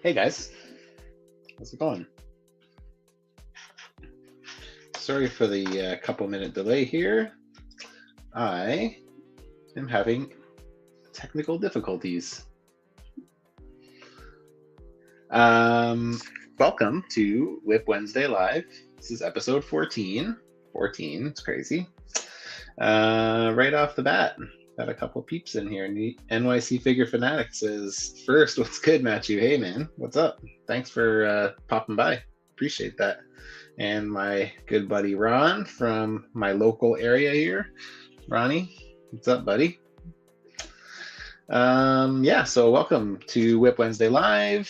Hey guys, how's it going? Sorry for the couple minute delay here. I am having technical difficulties. Welcome to WIP Wednesday Live. This is episode 14. 14, it's crazy. Right off the bat, got a couple peeps in here. NYC Figure Fanatic says, first, what's good, Matthew? Hey, man, what's up? Thanks for popping by. Appreciate that. And my good buddy Ron from my local area here. Ronnie, what's up, buddy? Yeah, so welcome to WIP Wednesday Live.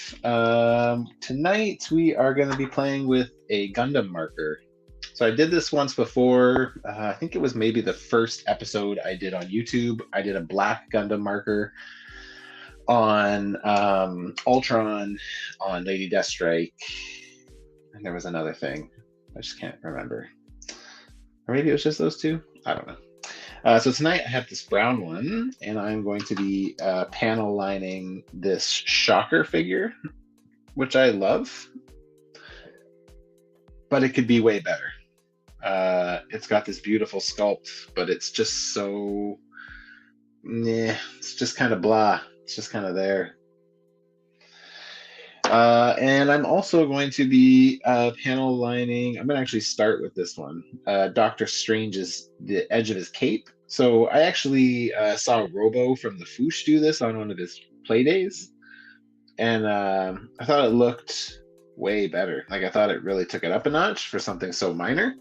Tonight we are going to be playing with a Gundam marker. So I did this once before. I think it was maybe the first episode I did on YouTube. I did a black Gundam marker on Ultron, on Lady Deathstrike, and there was another thing. I just can't remember. Or maybe it was just those two? I don't know. So tonight I have this brown one, and I'm going to be panel lining this Shocker figure, which I love, but it could be way better. It's got this beautiful sculpt, but it's just so, it's just kind of blah. It's just kind of there. And I'm also going to be panel lining, I'm going to actually start with this one, Doctor Strange's, the edge of his cape. So I actually saw Robo from the Foosh do this on one of his play days, and I thought it looked way better. Like, I thought it really took it up a notch for something so minor.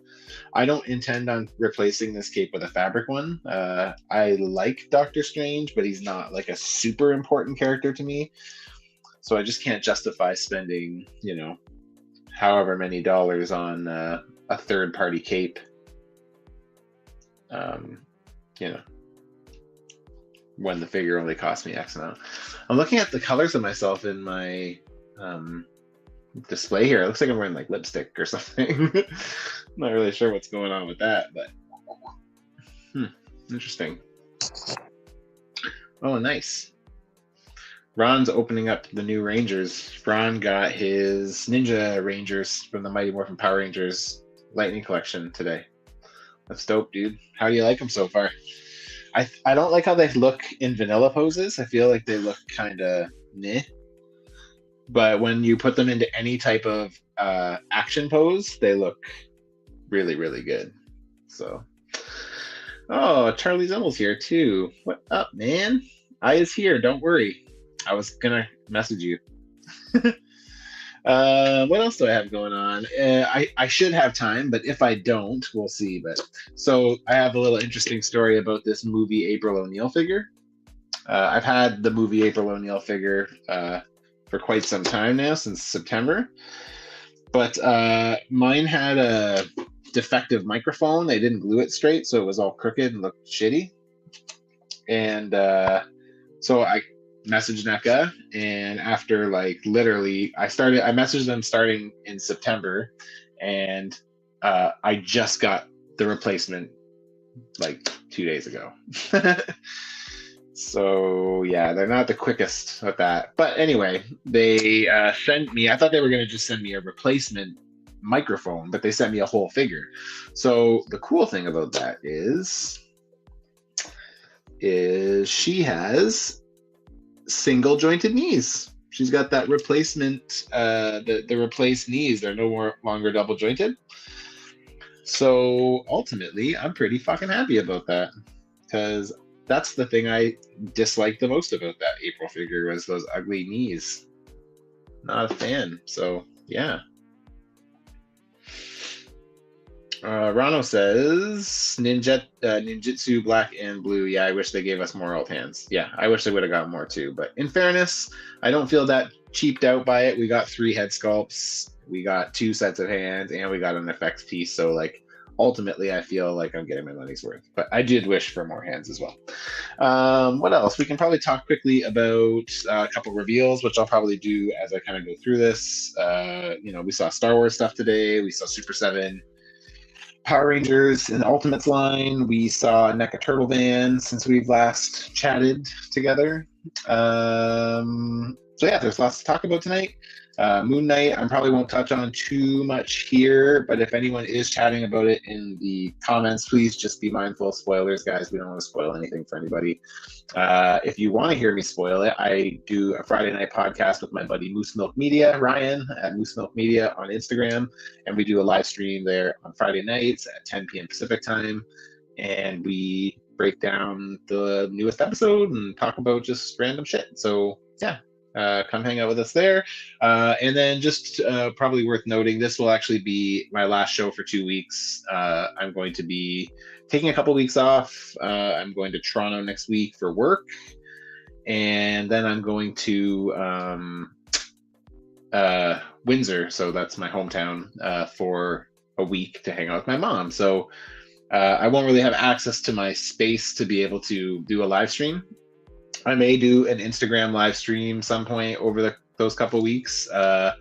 I don't intend on replacing this cape with a fabric one. I like Doctor Strange, but he's not like a super important character to me. So I just can't justify spending, you know, however many dollars on a third-party cape. You know, when the figure only cost me X amount. I'm looking at the colors of myself in my display here. It looks like I'm wearing like lipstick or something. I'm not really sure what's going on with that, but interesting. Oh, nice. Ron's opening up the new Rangers. Ron got his Ninja Rangers from the Mighty Morphin Power Rangers Lightning Collection today. That's dope, dude. How do you like them so far? I don't like how they look in vanilla poses. I feel like they look kind of meh. But when you put them into any type of action pose, they look really, really good. So, oh, Charlie Zimmel's here too. What up, man? I is here. Don't worry. I was gonna message you. What else do I have going on? I should have time, but if I don't, we'll see. But so I have a little interesting story about this movie April O'Neil figure. I've had the movie April O'Neil figure for quite some time now, since September. But mine had a defective microphone. They didn't glue it straight, so it was all crooked and looked shitty. And so I messaged NECA, and after like literally I messaged them starting in September, and I just got the replacement like 2 days ago. So yeah, they're not the quickest with that. But anyway, they sent me, I thought they were going to just send me a replacement microphone, but they sent me a whole figure. So the cool thing about that is she has single jointed knees. She's got that replacement, the replaced knees. They're no longer double jointed. So ultimately, I'm pretty fucking happy about that, because that's the thing I disliked the most about that April figure, was those ugly knees. Not a fan. So yeah. Rano says ninjutsu black and blue. Yeah, I wish they gave us more alt hands. Yeah, I wish they would have got more too. But in fairness, I don't feel that cheaped out by it. We got 3 head sculpts, we got 2 sets of hands, and we got an effects piece. So like ultimately, I feel like I'm getting my money's worth. But I did wish for more hands as well. What else? We can probably talk quickly about a couple reveals, which I'll probably do as I kind of go through this. You know, we saw Star Wars stuff today. We saw Super 7. Power Rangers in the Ultimates line. We saw Neca Turtleman since we've last chatted together. So yeah, there's lots to talk about tonight. Moon Knight, I probably won't touch on too much here, but if anyone is chatting about it in the comments, please just be mindful of spoilers, guys. We don't want to spoil anything for anybody. If you want to hear me spoil it, I do a Friday night podcast with my buddy Moose Milk Media, Ryan at Moose Milk Media on Instagram, and we do a live stream there on Friday nights at 10 p.m. Pacific time, and we break down the newest episode and talk about just random shit. So yeah, come hang out with us there. And then just probably worth noting, this will actually be my last show for 2 weeks. I'm going to be taking a couple weeks off. I'm going to Toronto next week for work. And then I'm going to Windsor, so that's my hometown, for a week to hang out with my mom. So I won't really have access to my space to be able to do a live stream. I may do an Instagram live stream some point over those couple weeks, but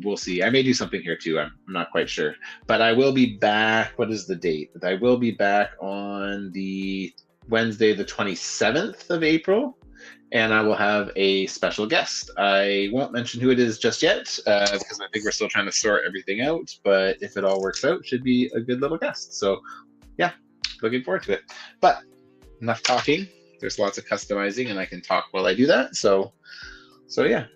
we'll see. I may do something here too. I'm not quite sure. But I will be back. What is the date? I will be back on the Wednesday, the 27th of April, and I will have a special guest. I won't mention who it is just yet because I think we're still trying to sort everything out. But if it all works out, it should be a good little guest. So yeah, looking forward to it. But enough talking. There's lots of customizing, and I can talk while I do that. So yeah.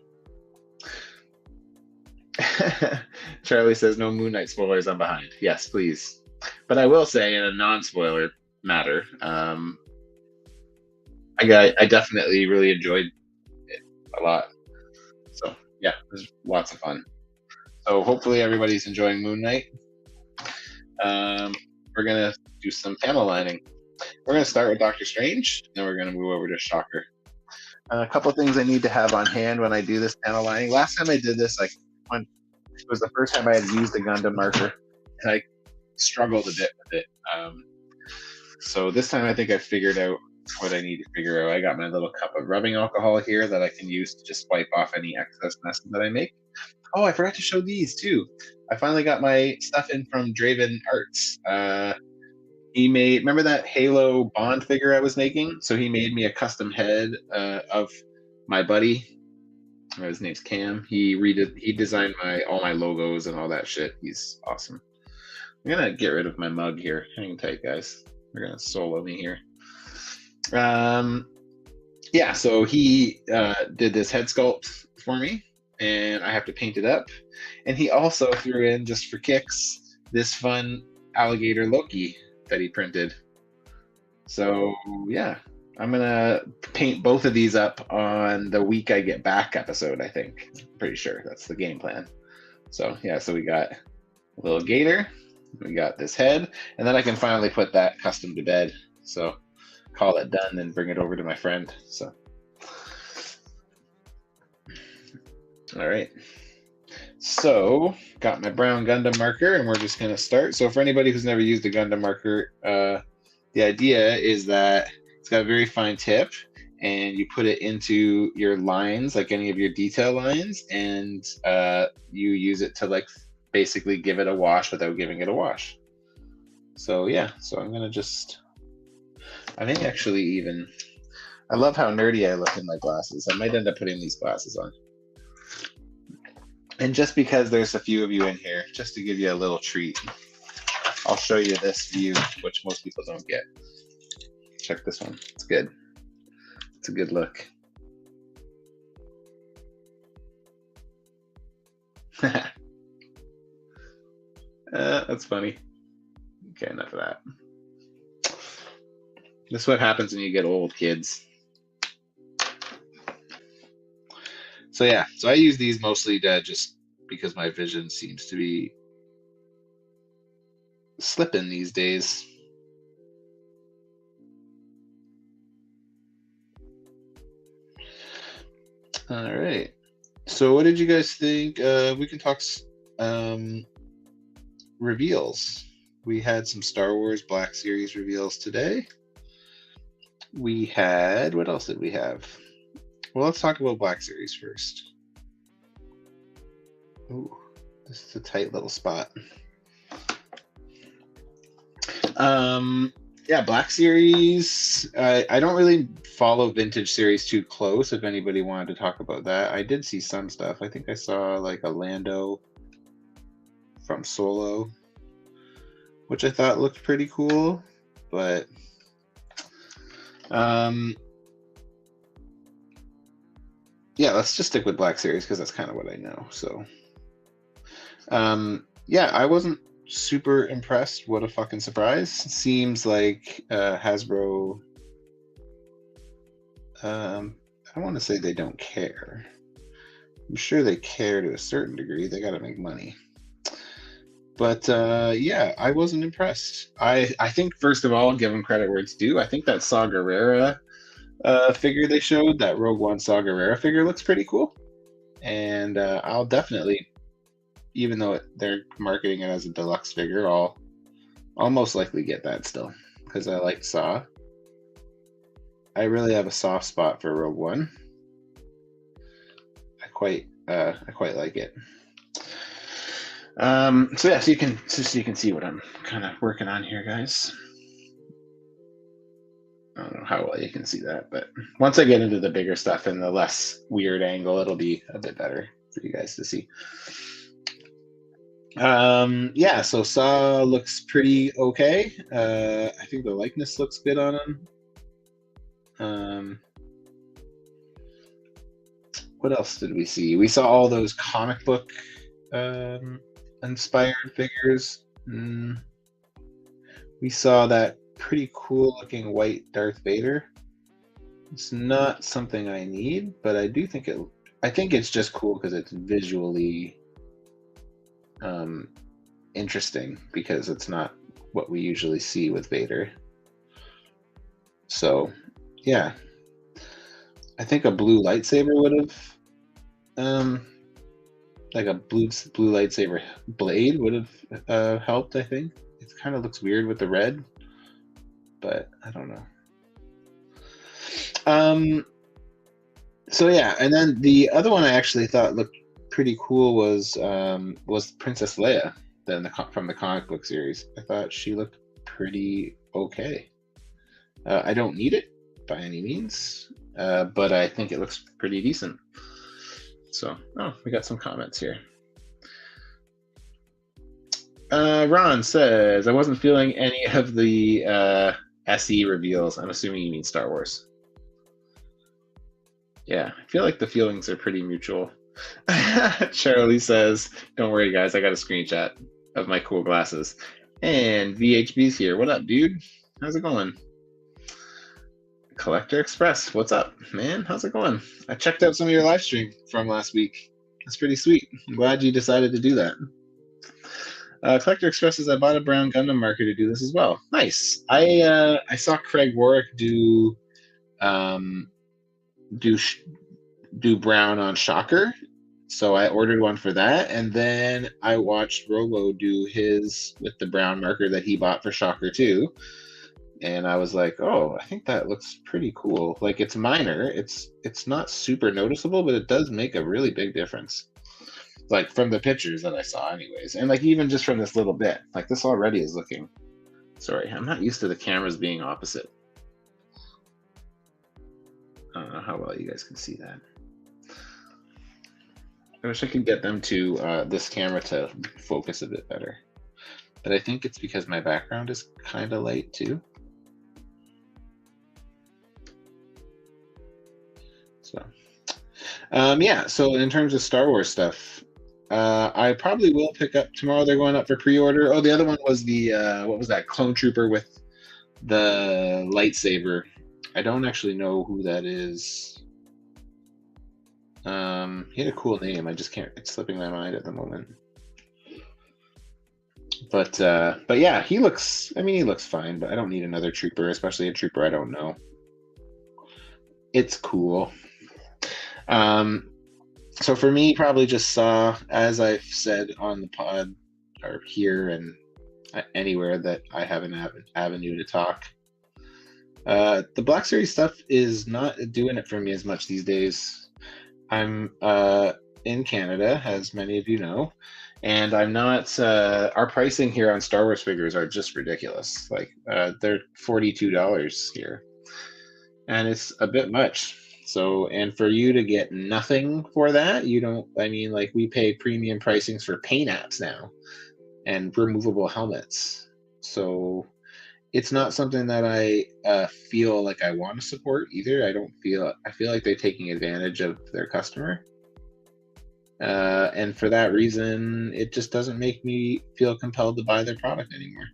Charlie says no Moon Knight spoilers. I'm behind. Yes, please. But I will say, in a non-spoiler matter, I definitely really enjoyed it a lot. So yeah, it was lots of fun. So hopefully everybody's enjoying Moon Knight. We're gonna do some panel lining. We're going to start with Doctor Strange, then we're going to move over to Shocker. A couple of things I need to have on hand when I do this panel lining. Last time I did this, it was the first time I had used a Gundam marker, and I struggled a bit with it. So this time I think I figured out what I need to figure out. I got my little cup of rubbing alcohol here that I can use to just wipe off any excess mess that I make. Oh, I forgot to show these too. I finally got my stuff in from Draven Arts. He made, remember that Halo Bond figure I was making? So he made me a custom head of my buddy. His name's Cam. He designed all my logos and all that shit. He's awesome. I'm gonna get rid of my mug here. Hang tight, guys. We're gonna solo me here. Yeah. So he did this head sculpt for me, and I have to paint it up. And he also threw in, just for kicks, this fun alligator Loki that he printed. So yeah, I'm gonna paint both of these up on the week I get back episode. I think, pretty sure that's the game plan. So yeah, so we got a little gator, we got this head, and then I can finally put that custom to bed. So call it done and bring it over to my friend. So all right. So, got my brown Gundam marker, and we're just going to start. So, for anybody who's never used a Gundam marker, the idea is that it's got a very fine tip, and you put it into your lines, like any of your detail lines, and you use it to basically give it a wash without giving it a wash. So, yeah. So, I'm going to I may actually even... I love how nerdy I look in my glasses. I might end up putting these glasses on. And just because there's a few of you in here, just to give you a little treat, I'll show you this view, which most people don't get. Check this one. It's good. It's a good look. That's funny. Okay, enough of that. This is what happens when you get old, kids. So yeah, so I use these mostly to just because my vision seems to be slipping these days. All right. So what did you guys think? We can talk reveals. We had some Star Wars Black Series reveals today. We had, what else did we have? Well, let's talk about Black Series first. Ooh, this is a tight little spot. Yeah, Black Series. I don't really follow vintage series too close. If anybody wanted to talk about that, I did see some stuff. I think I saw like a Lando from Solo, which I thought looked pretty cool. But yeah, let's just stick with Black Series because that's kind of what I know. So yeah, I wasn't super impressed. What a fucking surprise. Seems like Hasbro, I don't want to say they don't care. I'm sure they care to a certain degree. They got to make money. But yeah, I wasn't impressed. I think, first of all, give them credit where it's due. I think that Saw Gerrera figure they showed, that Rogue One Saw Gerrera figure, looks pretty cool. And I'll definitely, even though they're marketing it as a deluxe figure, I'll most likely get that still because I like Saw. I really have a soft spot for Rogue One. I quite like it. So yeah, so you can see what I'm kind of working on here, guys. I don't know how well you can see that, but once I get into the bigger stuff and the less weird angle, it'll be a bit better for you guys to see. Yeah, so Saw looks pretty okay. I think the likeness looks good on him. What else did we see? We saw all those comic book inspired figures. We saw that pretty cool looking white Darth Vader. It's not something I need, but I do think I think it's just cool because it's visually interesting because it's not what we usually see with Vader. So yeah, I think a blue lightsaber would have like a blue lightsaber blade would have helped. I think it kind of looks weird with the red, but I don't know. So yeah, and then the other one I actually thought looked pretty cool was Princess Leia, from the comic book series. I thought she looked pretty okay. I don't need it by any means, but I think it looks pretty decent. So, we got some comments here. Ron says, I wasn't feeling any of the SE reveals. I'm assuming you mean Star Wars. Yeah, I feel like the feelings are pretty mutual. Charlie says, don't worry, guys, I got a screenshot of my cool glasses. And VHB's here. What up, dude? How's it going? Collector Express, what's up, man? How's it going? I checked out some of your live stream from last week. That's pretty sweet. I'm glad you decided to do that. Collector Express says, I bought a brown Gundam marker to do this as well. Nice. I saw Craig Warwick do brown on Shocker, so I ordered one for that, and then I watched Robo do his with the brown marker that he bought for Shocker too. And I was like, oh, I think that looks pretty cool. Like, it's minor. It's not super noticeable, but it does make a really big difference. Like, from the pictures that I saw anyways. And, like, even just from this little bit. Like, this already is looking... Sorry, I'm not used to the cameras being opposite. I don't know how well you guys can see that. I wish I could get them to this camera to focus a bit better. But I think it's because my background is kind of light, too. So, yeah, so in terms of Star Wars stuff, I probably will pick up tomorrow. They're going up for pre-order. Oh, the other one was the, what was that, Clone Trooper with the lightsaber. I don't actually know who that is. He had a cool name. I just can't, it's slipping my mind at the moment. But yeah, he looks fine, but I don't need another trooper, especially a trooper I don't know. It's cool. So for me, probably just Saw, as I've said on the pod or here and anywhere that I have an avenue to talk. The Black Series stuff is not doing it for me as much these days. I'm in Canada, as many of you know, and I'm not. Our pricing here on Star Wars figures are just ridiculous. Like they're $42 here, and it's a bit much. So, and for you to get nothing for that, you don't. I mean, like we pay premium pricings for paint apps now and removable helmets. So it's not something that I feel like I want to support either. I feel like they're taking advantage of their customer. And for that reason, it just doesn't make me feel compelled to buy their product anymore.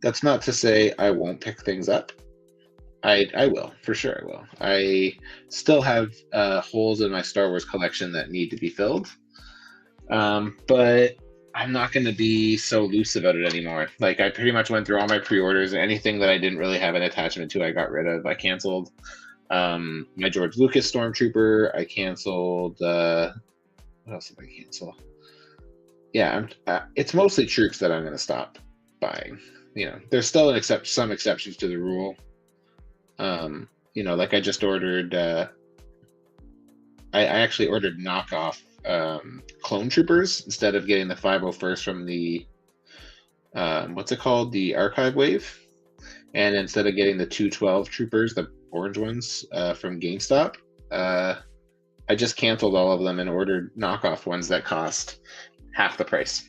That's not to say I won't pick things up. I will, for sure I will. I still have holes in my Star Wars collection that need to be filled. But I'm not going to be so loose about it anymore. Like I pretty much went through all my pre-orders. Anything that I didn't really have an attachment to, I got rid of. I canceled my George Lucas Stormtrooper. I canceled. What else did I cancel? Yeah, it's mostly troops that I'm going to stop buying. You know, there's still some exceptions to the rule. You know, like I just ordered. I actually ordered knockoff clone troopers instead of getting the 501st from the what's it called, the archive wave, and instead of getting the 212 troopers, the orange ones from GameStop, I just canceled all of them and ordered knockoff ones that cost half the price.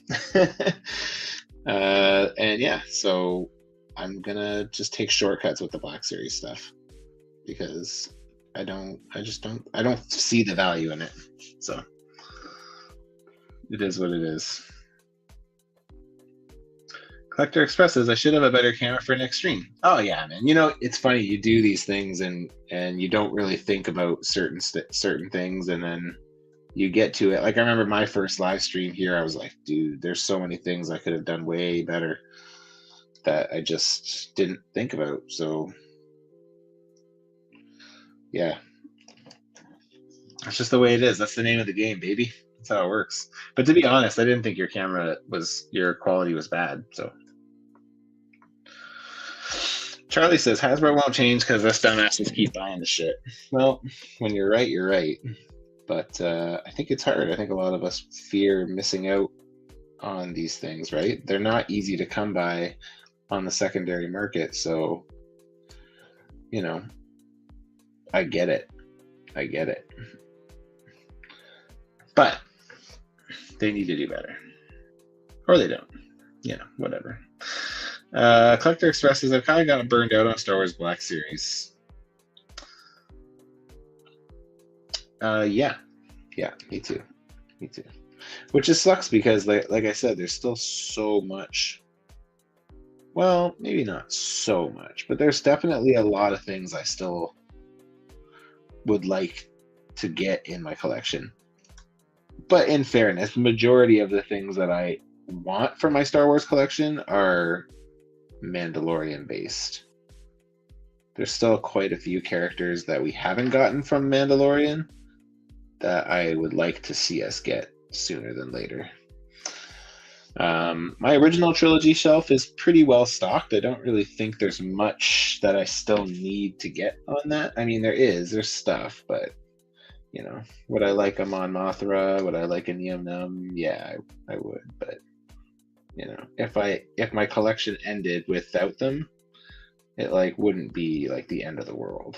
And yeah, so I'm gonna just take shortcuts with the Black Series stuff because I don't see the value in it. So it is what it is. Collector Express says I should have a better camera for next stream. Oh yeah, man. You know, it's funny, you do these things and you don't really think about certain things, and then you get to it. Like I remember my first live stream here, I was like, dude, there's so many things I could have done way better that I just didn't think about. So yeah, that's just the way it is. That's the name of the game, baby. That's how it works. But to be honest, I didn't think your quality was bad. So Charlie says Hasbro won't change because us dumbasses keep buying the shit. Well, when you're right, you're right. But I think it's hard. I think a lot of us fear missing out on these things, right? They're not easy to come by on the secondary market. So, you know, I get it. But they need to do better. Or they don't. You know, whatever. Collector Express says I've kind of gotten burned out on Star Wars Black Series. Yeah, me too. Which just sucks because, like I said, there's still so much. Well, maybe not so much, but there's definitely a lot of things I still would like to get in my collection. But in fairness, the majority of the things that I want for my Star Wars collection are Mandalorian based. There's still quite a few characters that we haven't gotten from Mandalorian that I would like to see us get sooner than later. My original trilogy shelf is pretty well stocked. I don't really think there's much that I still need to get on that. I mean, there's stuff, but you know, would I like a Mon Mothra? Would I like a Nien Nunb? Yeah, I would. But you know, if my collection ended without them, it like wouldn't be like the end of the world.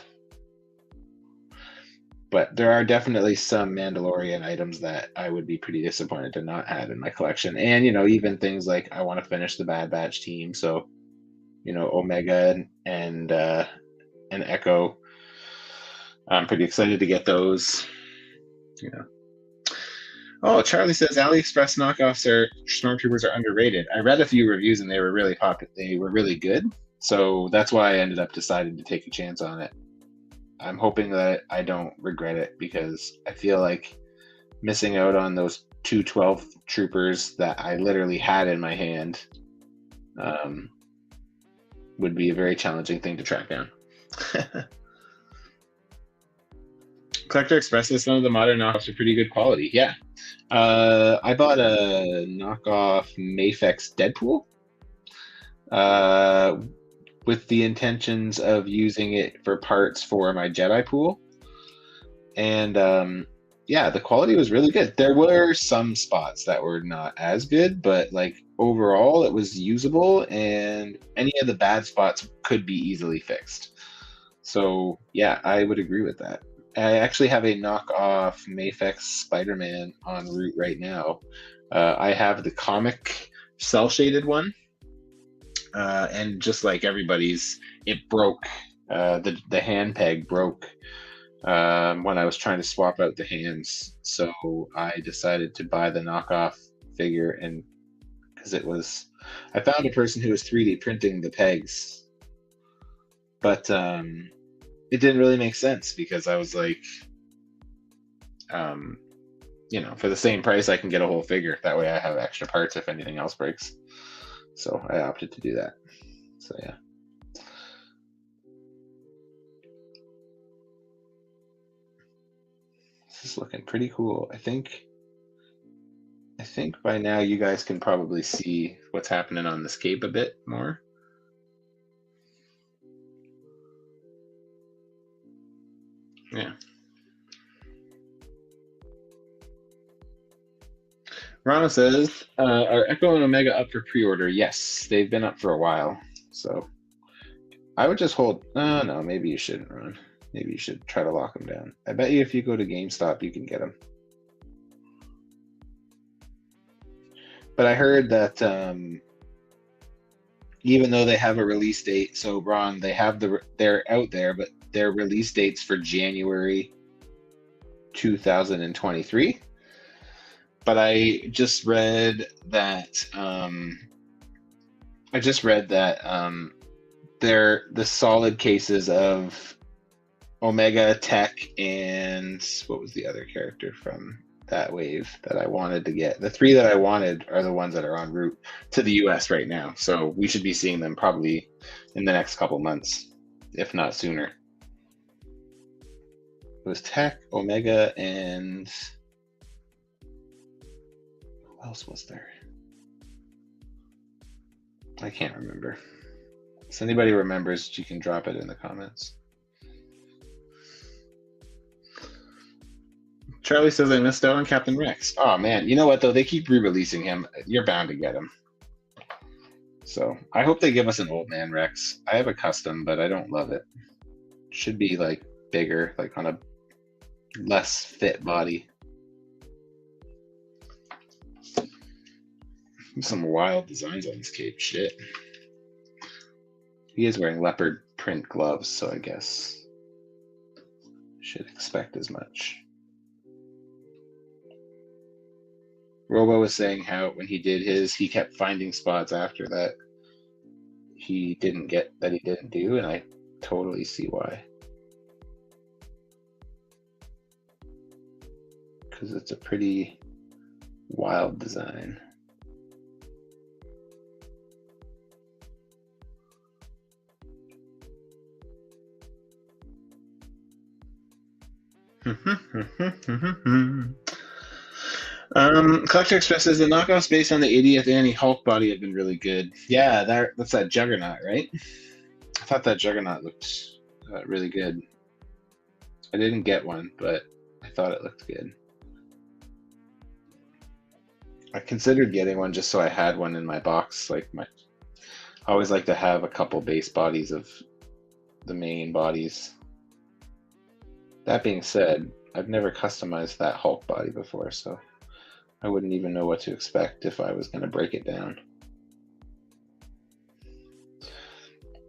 But there are definitely some Mandalorian items that I would be pretty disappointed to not have in my collection. And, you know, even things like I want to finish the Bad Batch team. So, you know, Omega and Echo, I'm pretty excited to get those. You know. Oh, Charlie says AliExpress knockoffs Stormtroopers are underrated. I read a few reviews and they were really popular. They were really good. So that's why I ended up deciding to take a chance on it. I'm hoping that I don't regret it because I feel like missing out on those 212 troopers that I literally had in my hand would be a very challenging thing to track down. Collector Express says some of the modern knockoffs are pretty good quality. Yeah. I bought a knockoff Mafex Deadpool with the intentions of using it for parts for my Jedi pool. And yeah, the quality was really good. There were some spots that were not as good, but like overall, it was usable, and any of the bad spots could be easily fixed. So yeah, I would agree with that. I actually have a knockoff Mafex Spider-Man en route right now. I have the comic cell shaded one, and just like everybody's, it broke. The hand peg broke when I was trying to swap out the hands. So I decided to buy the knockoff figure, and because I found a person who was 3D printing the pegs, but it didn't really make sense because I was like, um, for the same price, I can get a whole figure. That way, I have extra parts if anything else breaks. So I opted to do that. So yeah. This is looking pretty cool. I think by now you guys can probably see what's happening on this cape a bit more. Yeah. Rana says, are Echo and Omega up for pre-order? Yes, they've been up for a while. So I would just hold. No, maybe you shouldn't, Ron. Maybe you should try to lock them down. I bet you if you go to GameStop, you can get them. But I heard that even though they have a release date, so Ron, they're out there, but their release date's for January 2023. But I just read that they're the solid cases of Omega, Tech, and what was the other character from that wave that I wanted to get? The three that I wanted are the ones that are en route to the US right now. So we should be seeing them probably in the next couple months, if not sooner. It was Tech, Omega, and who else was there? I can't remember. If anybody remembers, you can drop it in the comments. Charlie says I missed out on Captain Rex. Oh man, you know what though? They keep re-releasing him. You're bound to get him. So I hope they give us an old man Rex. I have a custom, but I don't love it. Should be like bigger, like on a less fit body. Some wild designs on this cape. Shit. He is wearing leopard print gloves, so I guess should expect as much. Robo was saying how when he did his, he kept finding spots after that he didn't do, and I totally see why. Because it's a pretty wild design. Collector Express says the knockoffs based on the 80th Annie Hulk body have been really good. Yeah, that's that Juggernaut, right? I thought that Juggernaut looked really good. I didn't get one, but I thought it looked good. I considered getting one just so I had one in my box. I always like to have a couple base bodies of the main bodies. That being said, I've never customized that Hulk body before, so I wouldn't even know what to expect if I was going to break it down.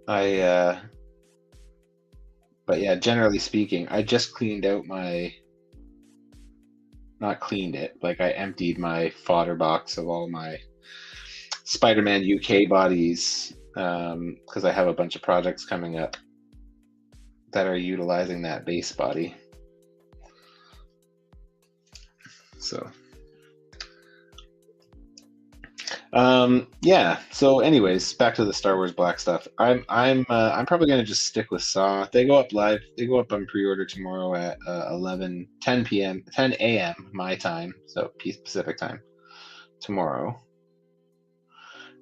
But yeah, generally speaking, I just cleaned out not cleaned it, like I emptied my fodder box of all my Spider-Man UK bodies, because I have a bunch of projects coming up that are utilizing that base body. So yeah, so anyways, back to the Star Wars Black stuff. I'm probably gonna just stick with Saw. They go up on pre-order tomorrow at 10 a.m. my time, so Pacific time tomorrow.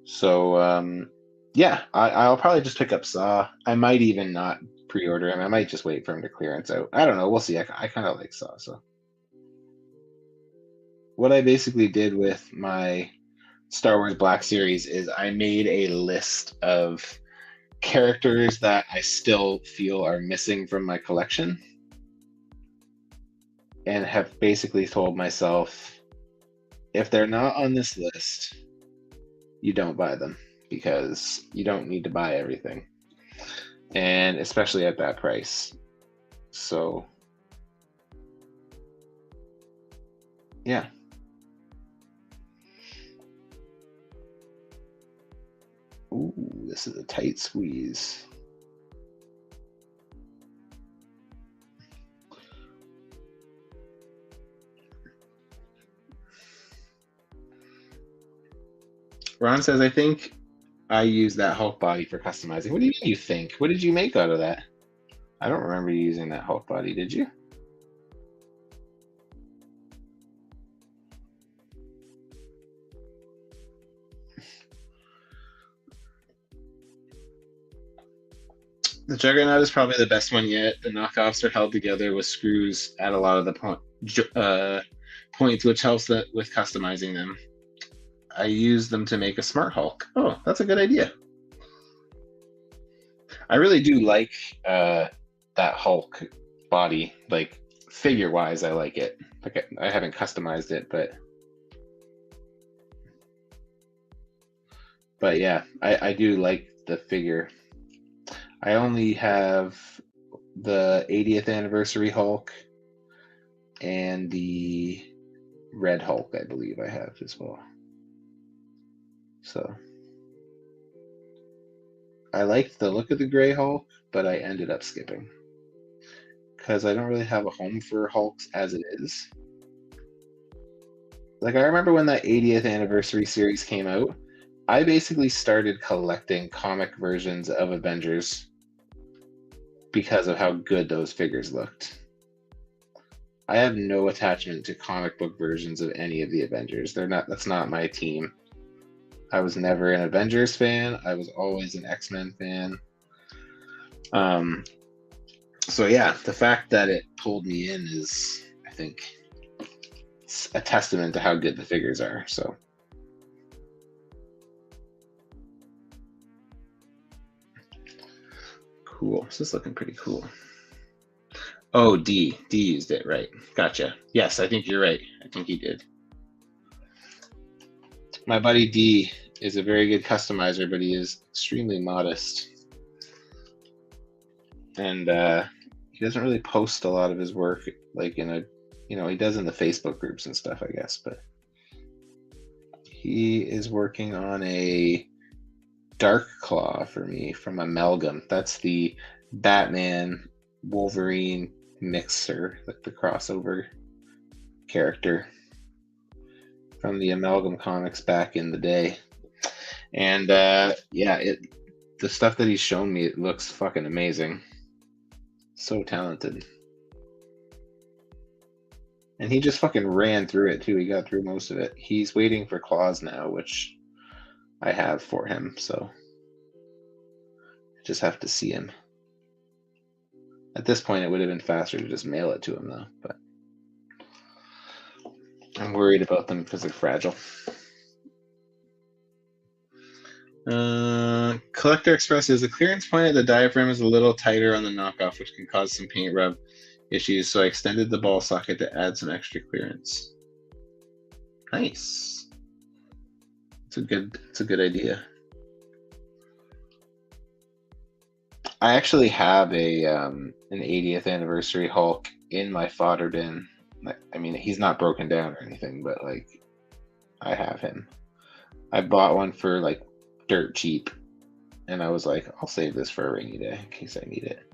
So yeah, I'll probably just pick up Saw. I might even not pre-order him. I might just wait for him to clearance out. I don't know. We'll see. I kind of like Saw, so what I basically did with my Star Wars Black Series is I made a list of characters that I still feel are missing from my collection, and have basically told myself, if they're not on this list, you don't buy them, because you don't need to buy everything, and especially at that price. So yeah. Ooh, this is a tight squeeze. Ron says, I think I used that Hulk body for customizing. What do you mean you think? What did you make out of that? I don't remember you using that Hulk body, did you? The Juggernaut is probably the best one yet. The knockoffs are held together with screws at a lot of the points, which helps that with customizing them. I use them to make a Smart Hulk. Oh, that's a good idea. I really do like that Hulk body. Like, figure-wise, I like it. Like, I haven't customized it, but yeah, I do like the figure. I only have the 80th anniversary Hulk and the Red Hulk, I believe I have as well. So I liked the look of the Gray Hulk, but I ended up skipping because I don't really have a home for Hulks as it is. Like, I remember when that 80th anniversary series came out, I basically started collecting comic versions of Avengers because of how good those figures looked. I have no attachment to comic book versions of any of the Avengers. That's not my team. I was never an Avengers fan. I was always an X-Men fan. So yeah, the fact that it pulled me in is, I think, a testament to how good the figures are. So cool. This is looking pretty cool. Oh, D used it, right? Gotcha. Yes, I think you're right. I think he did. My buddy D is a very good customizer, but he is extremely modest, and he doesn't really post a lot of his work, like he does in the Facebook groups and stuff, I guess. But he is working on a Dark Claw for me from Amalgam. That's the Batman Wolverine mixer, like the crossover character from the Amalgam comics back in the day. And yeah, the stuff that he's shown me, it looks fucking amazing. So talented. And he just fucking ran through it too. He got through most of it. He's waiting for claws now, which I have for him, so I just have to see him. At this point, it would have been faster to just mail it to him, though. But I'm worried about them because they're fragile. Collector expresses the clearance point at the diaphragm is a little tighter on the knockoff, which can cause some paint rub issues. So I extended the ball socket to add some extra clearance. Nice. It's a good idea. I actually have an 80th anniversary Hulk in my fodder bin. I mean, he's not broken down or anything, but like, I have him. I bought one for like dirt cheap, and I was like, I'll save this for a rainy day in case I need it.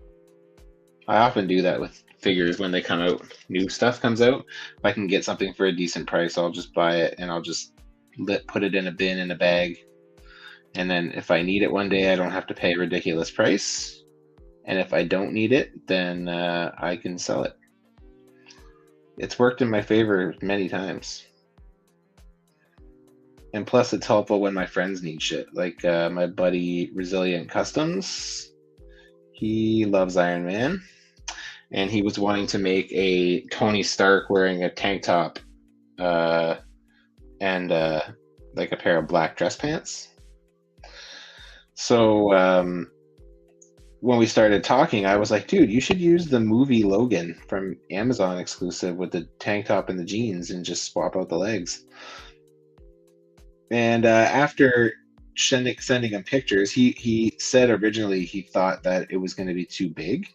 I often do that with figures when they come out. New stuff comes out. If I can get something for a decent price, I'll just buy it and I'll just put it in a bin in a bag. And then if I need it one day, I don't have to pay a ridiculous price. And if I don't need it, then I can sell it. It's worked in my favor many times. And plus, it's helpful when my friends need shit. Like my buddy Resilient Customs, he loves Iron Man. And he was wanting to make a Tony Stark wearing a tank top and like a pair of black dress pants. So when we started talking, I was like, dude, you should use the movie Logan from Amazon exclusive with the tank top and the jeans and just swap out the legs. And after sending him pictures, he said originally he thought that it was going to be too big,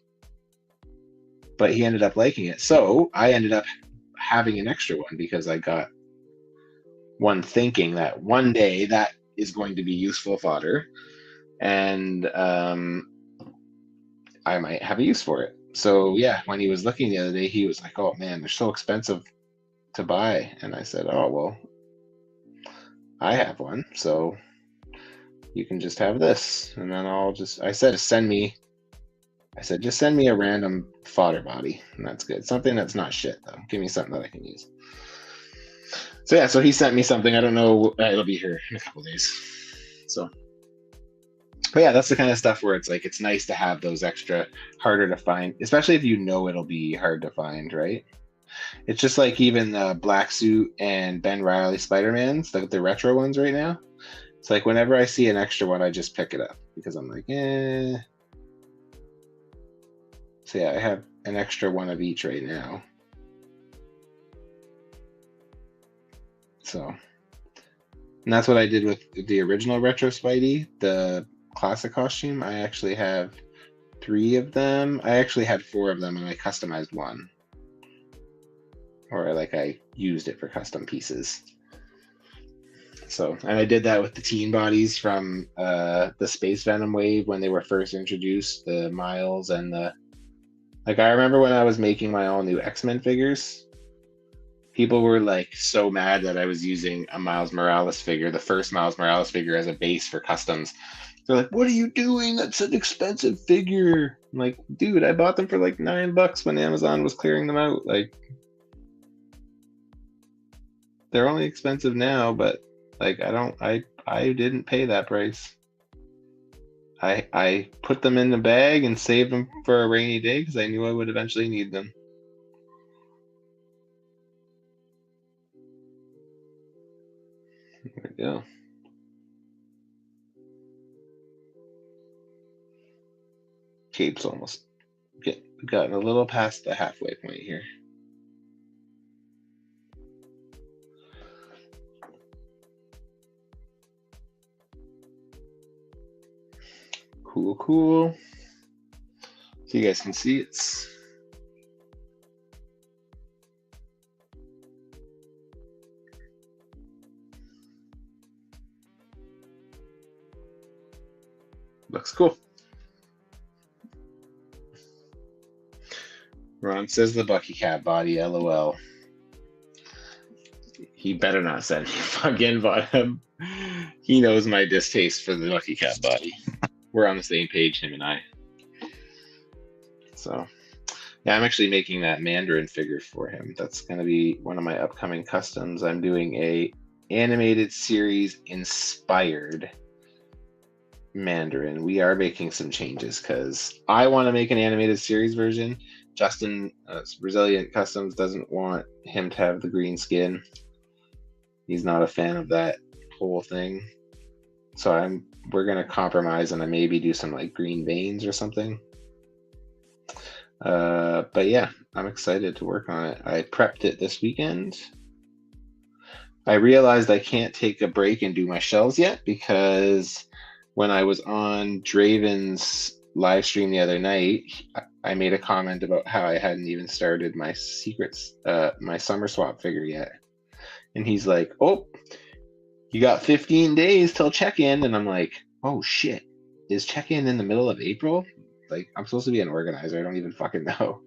but he ended up liking it. So I ended up having an extra one because I got one thinking that one day that is going to be useful fodder, and I might have a use for it. So yeah, when he was looking the other day, he was like, "Oh man, they're so expensive to buy," and I said, "Oh well, I have one, so you can just have this." And then I said, just send me a random fodder body, and that's good. Something that's not shit though. Give me something that I can use. So yeah, so he sent me something. I don't know. It'll be here in a couple days. So, but yeah, that's the kind of stuff where it's like it's nice to have those extra, harder to find, especially if you know it'll be hard to find, right? It's just like even the Black Suit and Ben Reilly Spider-Mans, the retro ones right now. It's like whenever I see an extra one, I just pick it up because I'm like, eh. So yeah, I have an extra one of each right now. So, and that's what I did with the original retro Spidey, the classic costume. I actually have 3 of them. I actually had 4 of them, and I customized one, or like I used it for custom pieces. So, and I did that with the teen bodies from the Space Venom wave when they were first introduced, the Miles and the, like, I remember when I was making my all new X-Men figures, people were like so mad that I was using a Miles Morales figure, the first Miles Morales figure, as a base for customs. They're like, "What are you doing? That's an expensive figure." I'm like, dude, I bought them for like $9 when Amazon was clearing them out. Like, they're only expensive now, but like I didn't pay that price. I put them in the bag and saved them for a rainy day because I knew I would eventually need them. There we go. Cape's almost gotten a little past the halfway point here. Cool. So you guys can see it's looks cool. Ron says the Bucky Cat body, LOL. He better not send me a fucking bottom. He knows my distaste for the Bucky Cat body. We're on the same page, him and I. So, yeah, I'm actually making that Mandarin figure for him. That's going to be one of my upcoming customs. I'm doing a animated series inspired Mandarin. We are making some changes because I want to make an animated series version. Justin, Resilient Customs, doesn't want him to have the green skin. He's not a fan of that whole thing. So we're gonna compromise and I maybe do some like green veins or something. But yeah, I'm excited to work on it. I prepped it this weekend. I realized I can't take a break and do my shells yet because when I was on Draven's live stream the other night, I made a comment about how I hadn't even started my secrets, my summer swap figure yet. And he's like, "Oh, you got 15 days till check-in." And I'm like, "Oh shit, is check-in in the middle of April?" Like, I'm supposed to be an organizer. I don't even fucking know.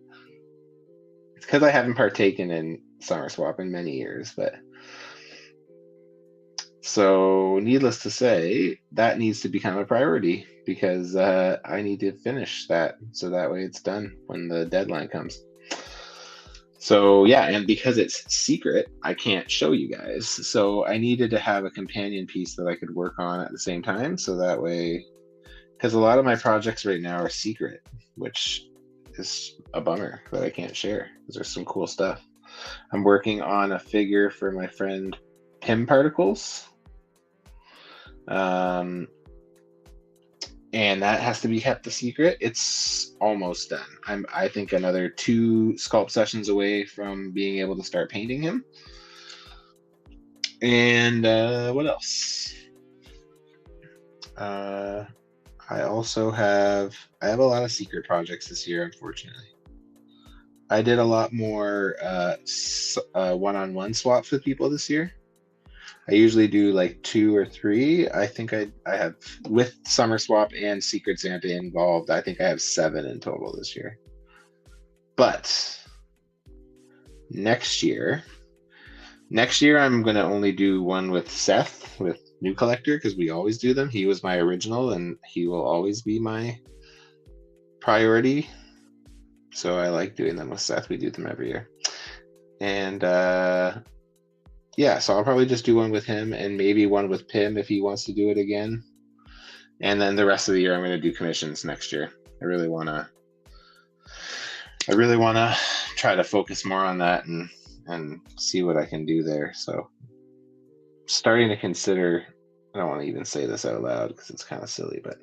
It's because I haven't partaken in summer swap in many years, but so needless to say, that needs to become a priority because I need to finish that so that way it's done when the deadline comes. So yeah, and because it's secret, I can't show you guys. So I needed to have a companion piece that I could work on at the same time. So that way, because a lot of my projects right now are secret, which is a bummer that I can't share because there's some cool stuff. I'm working on a figure for my friend Pim Particles. And that has to be kept a secret. It's almost done. I think another 2 sculpt sessions away from being able to start painting him. And what else? I also have a lot of secret projects this year, unfortunately. I did a lot more one-on-one swaps with people this year. I usually do like 2 or 3. I think I have, with Summer Swap and Secret Santa involved, I think I have 7 in total this year. But next year I'm going to only do one with Seth, with New Collector, because we always do them. He was my original and he will always be my priority. So I like doing them with Seth. We do them every year. And yeah, so I'll probably just do one with him and maybe one with Pim if he wants to do it again. And then the rest of the year I'm going to do commissions next year. I really want to try to focus more on that and see what I can do there. So starting to consider, I don't want to even say this out loud because it's kind of silly, but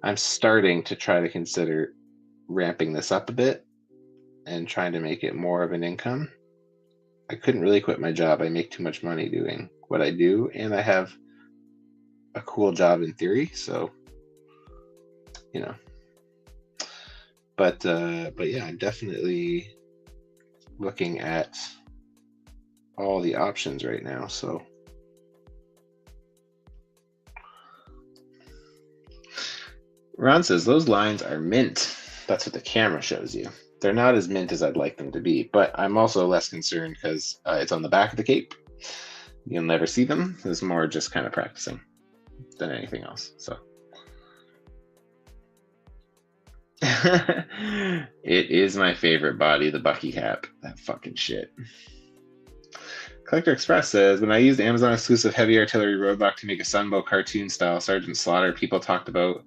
I'm starting to try to consider ramping this up a bit and trying to make it more of an income. I couldn't really quit my job. I make too much money doing what I do, and I have a cool job in theory, so you know. But yeah, I'm definitely looking at all the options right now. So Ron says those lines are mint. That's what the camera shows you. They're not as mint as I'd like them to be, but I'm also less concerned because it's on the back of the cape. You'll never see them. It's more just kind of practicing than anything else. So it is my favorite body, the Bucky cap. That fucking shit. Collector Express says, when I used Amazon exclusive Heavy Artillery Roadblock to make a Sunbow cartoon style Sergeant Slaughter, people talked about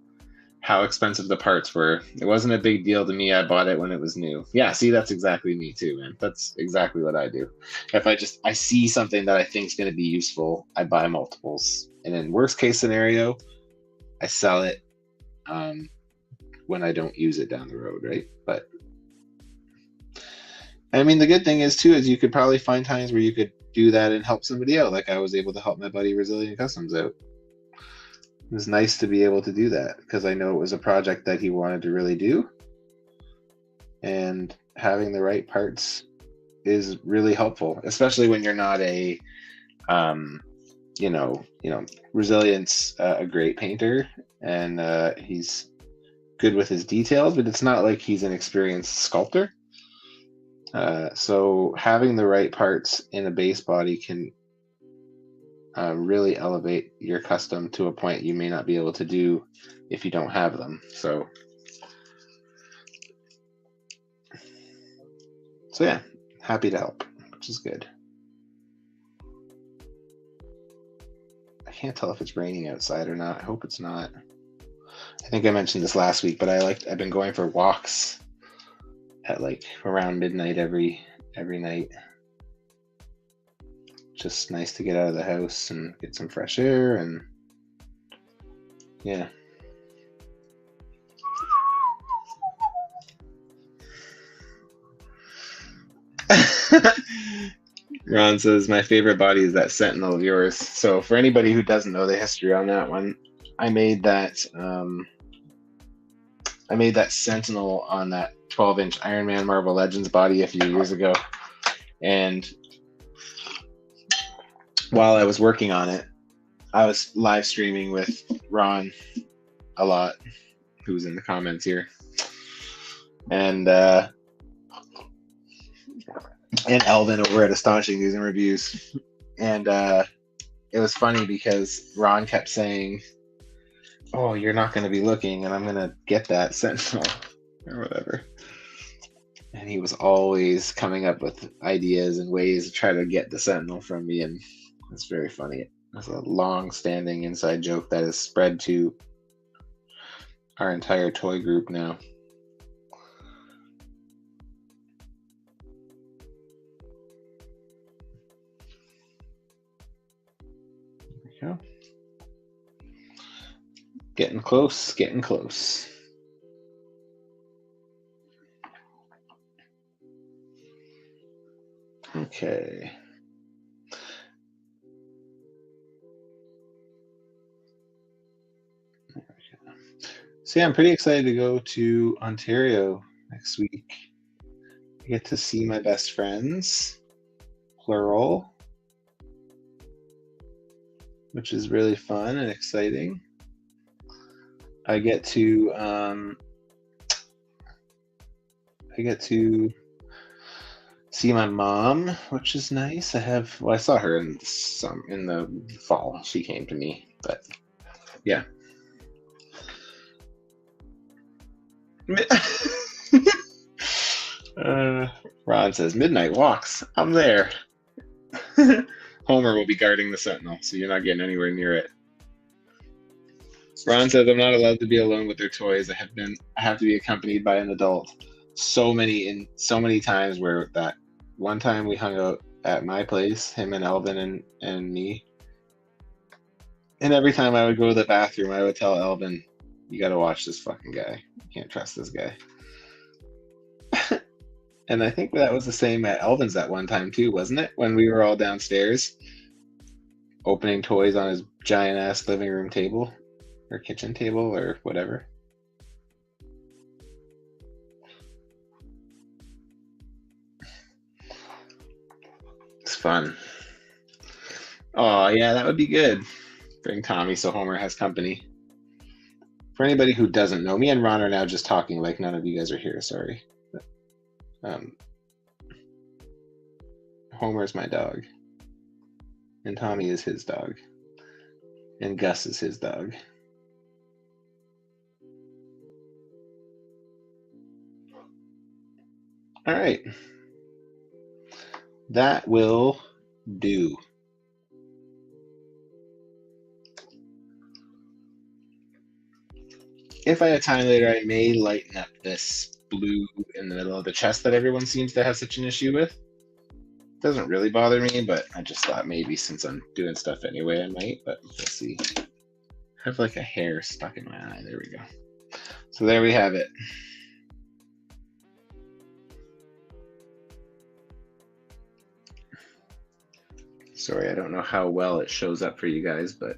how expensive the parts were. It wasn't a big deal to me. I bought it when it was new. Yeah, see, that's exactly me too, man. That's exactly what I do. If I see something that I think is going to be useful, I buy multiples. And in worst case scenario, I sell it when I don't use it down the road, right? But I mean, the good thing is too, is you could probably find times where you could do that and help somebody out. Like I was able to help my buddy Resilient Customs out. It was nice to be able to do that because I know it was a project that he wanted to really do, and having the right parts is really helpful, especially when you're not a Resilient's a great painter and he's good with his details, but it's not like he's an experienced sculptor. So having the right parts in a base body can really elevate your custom to a point you may not be able to do if you don't have them. So yeah, happy to help, which is good. I can't tell if it's raining outside or not. I hope it's not. I think I mentioned this last week, but I've been going for walks at like around midnight every night. Just nice to get out of the house and get some fresh air, and yeah. Ron says, my favorite body is that Sentinel of yours. So for anybody who doesn't know the history on that one, I made that Sentinel on that 12-inch Iron Man Marvel Legends body a few years ago. And while I was working on it, I was live streaming with Ron a lot, who's in the comments here. And Elvin over at Astonishing News and Reviews. And it was funny because Ron kept saying, oh, you're not going to be looking, and I'm going to get that Sentinel or whatever. And he was always coming up with ideas and ways to try to get the Sentinel from me, and it's very funny. It's a long-standing inside joke that has spread to our entire toy group now. we go. Getting close, getting close. Okay. So yeah, I'm pretty excited to go to Ontario next week. I get to see my best friends, plural, which is really fun and exciting. I get to see my mom, which is nice. I saw her in the fall. She came to me, but yeah. Ron says midnight walks. I'm there. Homer will be guarding the Sentinel, so you're not getting anywhere near it. Ron says I'm not allowed to be alone with their toys. I have to be accompanied by an adult. So many times where that one time we hung out at my place, him and Elvin and me. And every time I would go to the bathroom, I would tell Elvin, you gotta watch this fucking guy. You can't trust this guy. And I think that was the same at Elvin's that one time too, wasn't it? When we were all downstairs opening toys on his giant ass living room table or kitchen table or whatever. It's fun. Oh yeah, that would be good. Bring Tommy so Homer has company. For anybody who doesn't know, me and Ron are now just talking like none of you guys are here, sorry. Homer's my dog. And Tommy is his dog. And Gus is his dog. All right. That will do. If I have time later, I may lighten up this blue in the middle of the chest that everyone seems to have such an issue with. It doesn't really bother me, but I just thought maybe since I'm doing stuff anyway, I might, but we'll see. I have like a hair stuck in my eye. There we go. So there we have it. Sorry, I don't know how well it shows up for you guys, but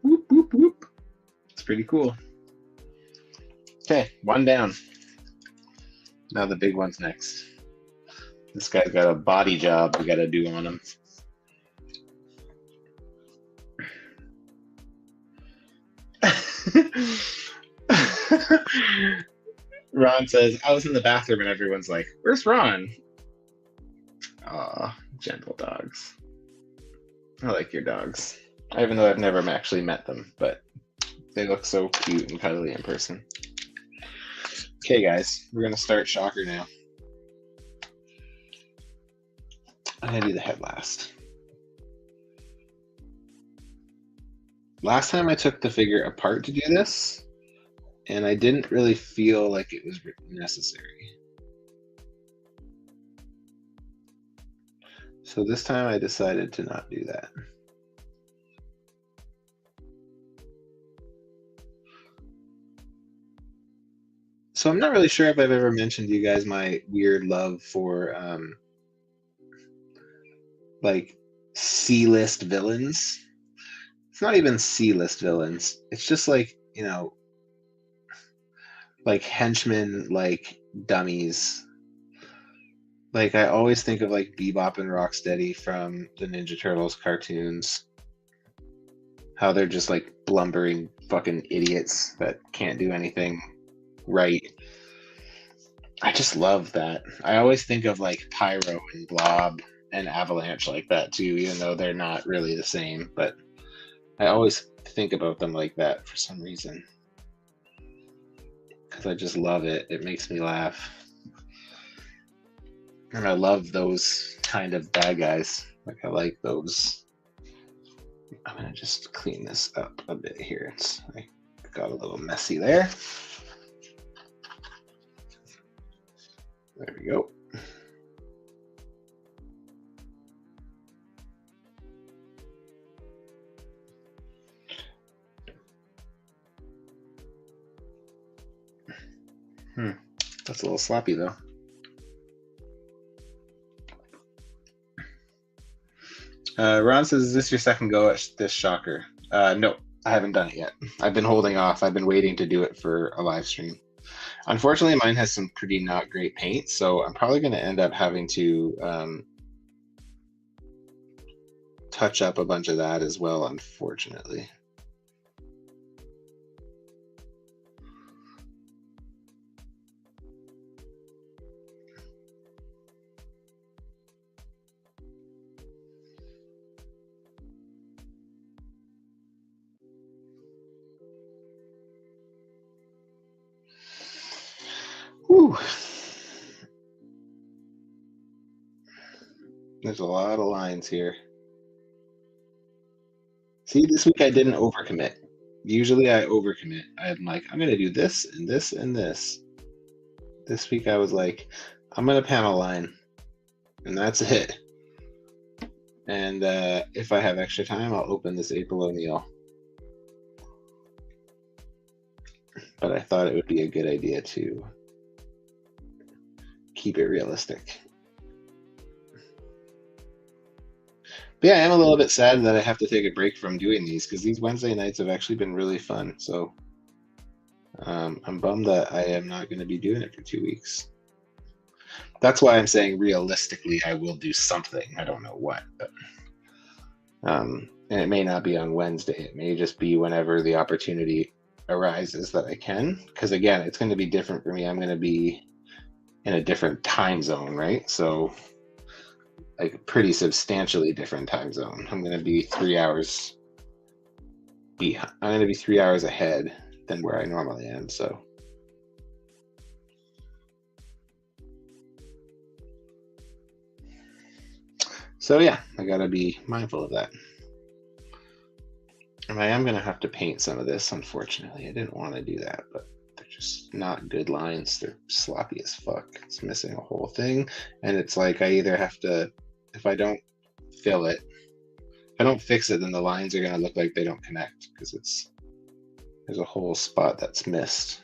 whoop, whoop, whoop. It's pretty cool. Okay, one down. Now the big one's next. This guy's got a body job we gotta do on him. Ron says, I was in the bathroom and everyone's like, where's Ron? Aw, gentle dogs. I like your dogs. Even though I've never actually met them, but they look so cute and cuddly in person. Okay, guys, we're going to start Shocker now. I'm going to do the head last. Last time I took the figure apart to do this, and I didn't really feel like it was necessary. So this time I decided to not do that. So I'm not really sure if I've ever mentioned to you guys my weird love for like C-list villains. It's not even C-list villains. It's just like, you know, like henchmen, like dummies. Like I always think of like Bebop and Rocksteady from the Ninja Turtles cartoons. How they're just like blumbering fucking idiots that can't do anything right. I just love that. I always think of like Pyro and Blob and Avalanche like that too, even though they're not really the same. But I always think about them like that for some reason. Because I just love it. It makes me laugh. And I love those kind of bad guys. Like I like those. I'm gonna just clean this up a bit here. I got a little messy there. There we go. That's a little sloppy though. Ron says, "Is this your second go at this shocker?" No, I haven't done it yet. I've been holding off. I've been waiting to do it for a live stream. Unfortunately, mine has some pretty not great paint, so I'm probably going to end up having to touch up a bunch of that as well, unfortunately. Whew. There's a lot of lines here. See, this week I didn't overcommit. Usually I overcommit. I'm like, I'm going to do this and this and this. This week I was like, I'm going to panel line. And that's it. And if I have extra time, I'll open this April O'Neil. But I thought it would be a good idea to keep it realistic. But yeah, I am a little bit sad that I have to take a break from doing these because these Wednesday nights have actually been really fun. So I'm bummed that I am not going to be doing it for 2 weeks. That's why I'm saying realistically I will do something. I don't know what, but and it may not be on Wednesday. It may just be whenever the opportunity arises that I can. Because again, it's going to be different for me. I'm going to be in a different time zone, right? So like a pretty substantially different time zone. I'm going to be 3 hours behind. I'm going to be 3 hours ahead than where I normally am. So yeah, I got to be mindful of that. And I am going to have to paint some of this, unfortunately. I didn't want to do that, but they're just not good lines. They're sloppy as fuck. It's missing a whole thing. And it's like I either have to, if I don't fill it, if I don't fix it, then the lines are going to look like they don't connect because there's a whole spot that's missed.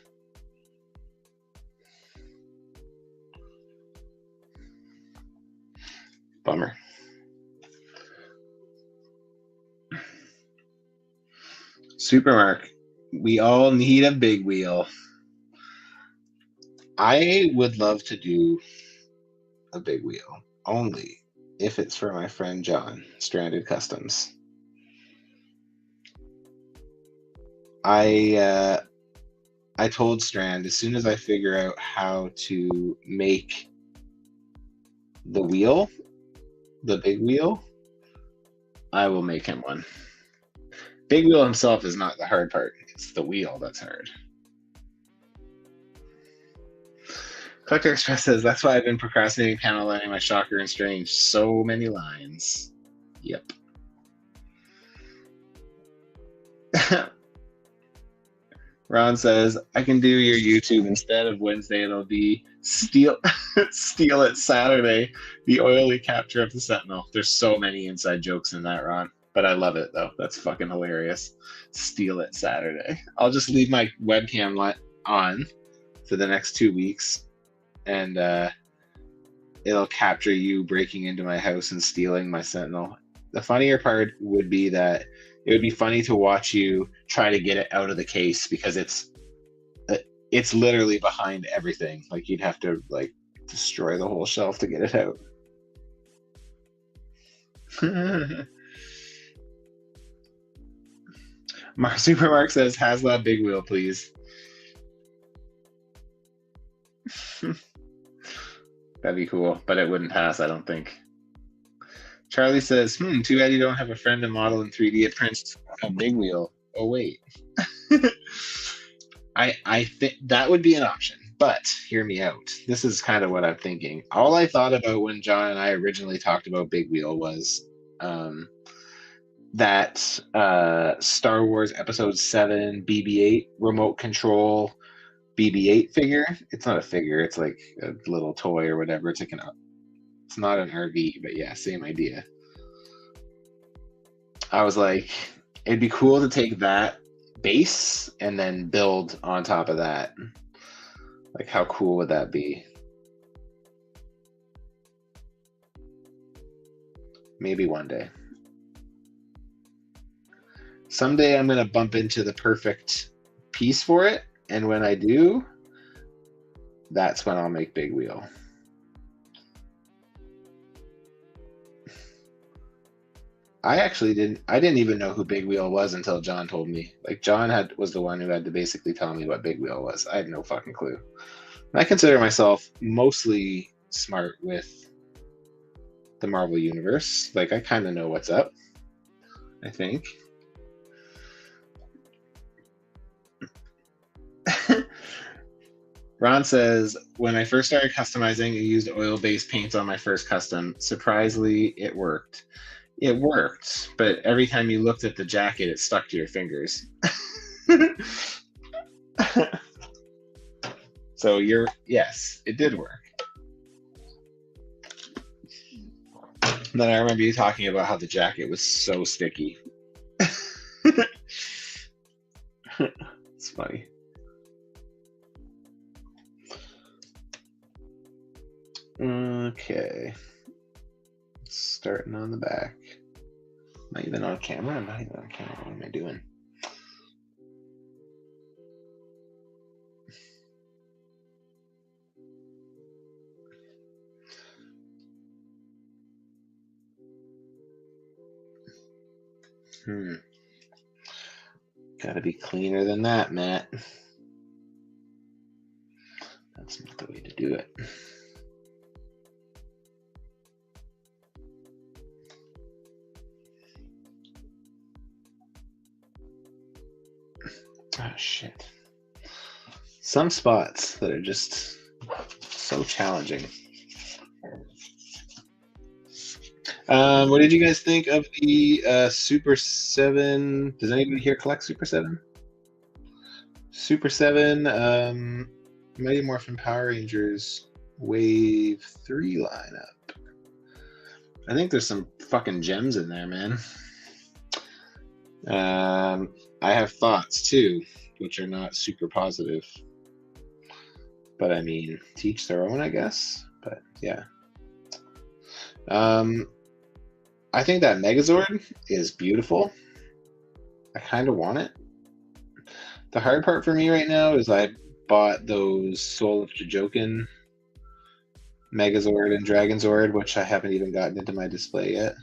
Bummer. Supermark, we all need a big wheel. I would love to do a big wheel, only if it's for my friend John, Stranded Customs. I told Strand as soon as I figure out how to make the wheel, the big wheel, I will make him one. Big wheel himself is not the hard part. It's the wheel that's hard. Collector Express says, that's why I've been procrastinating panel lining my Shocker and Strange. So many lines. Yep. Ron says, I can do your YouTube instead of Wednesday. It'll be Steal It Saturday, the oily capture of the Sentinel. There's so many inside jokes in that, Ron. But I love it, though. That's fucking hilarious. Steal It Saturday. I'll just leave my webcam on for the next 2 weeks, and it'll capture you breaking into my house and stealing my Sentinel. The funnier part would be that it would be funny to watch you try to get it out of the case because it's literally behind everything. Like you'd have to like destroy the whole shelf to get it out. Supermark says, HasLab big wheel, please. That'd be cool, but it wouldn't pass, I don't think. Charlie says, too bad you don't have a friend to model in 3D. It prints a big wheel. Oh, wait. I think that would be an option, but hear me out. This is kind of what I'm thinking. All I thought about when John and I originally talked about big wheel was that Star Wars Episode 7 BB-8 remote control BB-8 figure. It's not a figure. It's like a little toy or whatever. It's like it's not an RV, but yeah, same idea. I was like, it'd be cool to take that base and then build on top of that. Like, how cool would that be? Maybe one day. Someday I'm gonna bump into the perfect piece for it, and when I do, that's when I'll make Big Wheel. I didn't even know who Big Wheel was until John told me. Like, John was the one who had to basically tell me what Big Wheel was. I had no fucking clue. And I consider myself mostly smart with the Marvel Universe. Like, I kind of know what's up, I think. Ron says, when I first started customizing, I used oil-based paints on my first custom. Surprisingly, it worked. It worked, but every time you looked at the jacket, it stuck to your fingers. So yes, it did work. And then I remember you talking about how the jacket was so sticky. It's funny. Okay. Starting on the back. Am I even on camera? I'm not even on camera. What am I doing? Gotta be cleaner than that, Matt. That's not the way to do it. Oh, shit. Some spots that are just so challenging. What did you guys think of the Super 7? Does anybody here collect Super 7? Super 7, Mighty Morphin Power Rangers Wave 3 lineup. I think there's some fucking gems in there, man. I have thoughts too, which are not super positive. But I mean, teach their own, I guess. But yeah. I think that Megazord is beautiful. I kind of want it. The hard part for me right now is I bought those Soul of Jojoken Megazord and Dragonzord, which I haven't even gotten into my display yet.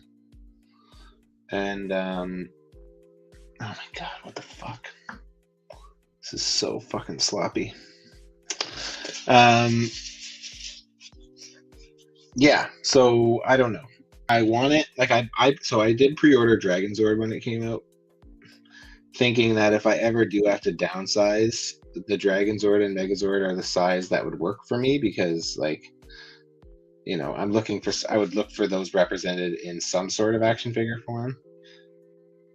And oh my god, what the fuck? This is so fucking sloppy. Yeah, so I don't know. I want it. Like I did pre-order Dragonzord when it came out, thinking that if I ever do have to downsize, the Dragonzord and Megazord are the size that would work for me, because like, you know, I would look for those represented in some sort of action figure form.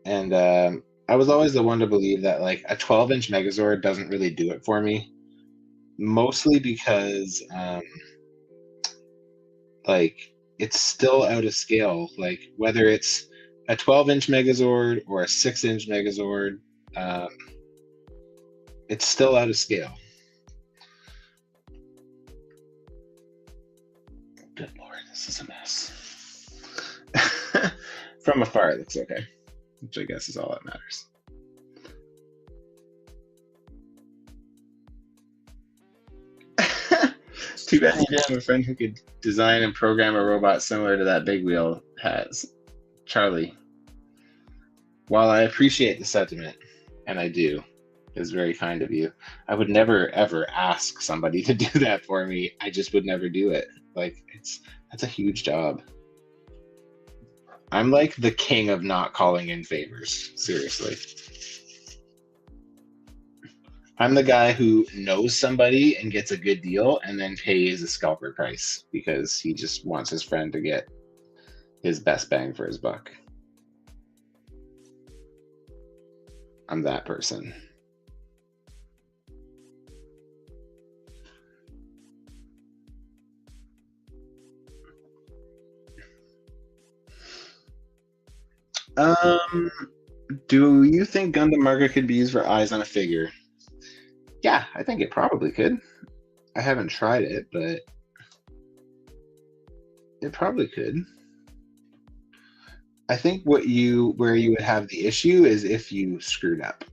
And I was always the one to believe that like a 12-inch Megazord doesn't really do it for me, mostly because like it's still out of scale. Like whether it's a 12-inch Megazord or a 6-inch Megazord, it's still out of scale. Good lord, this is a mess. From afar, it looks okay, which I guess is all that matters. Too bad you didn't have a friend who could design and program a robot similar to that Big Wheel has. Charlie, while I appreciate the sentiment, and I do, it's very kind of you, I would never ever ask somebody to do that for me. I just would never do it. Like, that's a huge job. I'm like the king of not calling in favors. Seriously. I'm the guy who knows somebody and gets a good deal and then pays a scalper price because he just wants his friend to get his best bang for his buck. I'm that person. Do you think Gundam marker could be used for eyes on a figure? Yeah, I think it probably could. I haven't tried it, but it probably could. I think where you would have the issue is if you screwed up.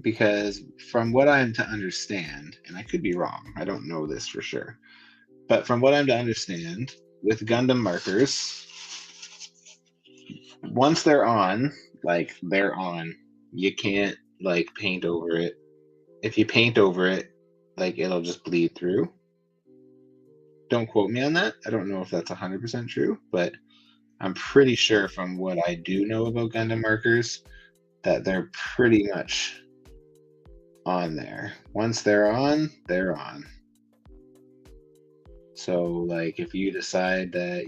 Because from what I'm to understand, and I could be wrong, I don't know this for sure, but from what I'm to understand, with Gundam markers, once they're on, like they're on, you can't like paint over it. If you paint over it, like it'll just bleed through. Don't quote me on that. I don't know if that's 100% true, but I'm pretty sure from what I do know about Gundam markers that they're pretty much on there. Once they're on, they're on. So like if you decide that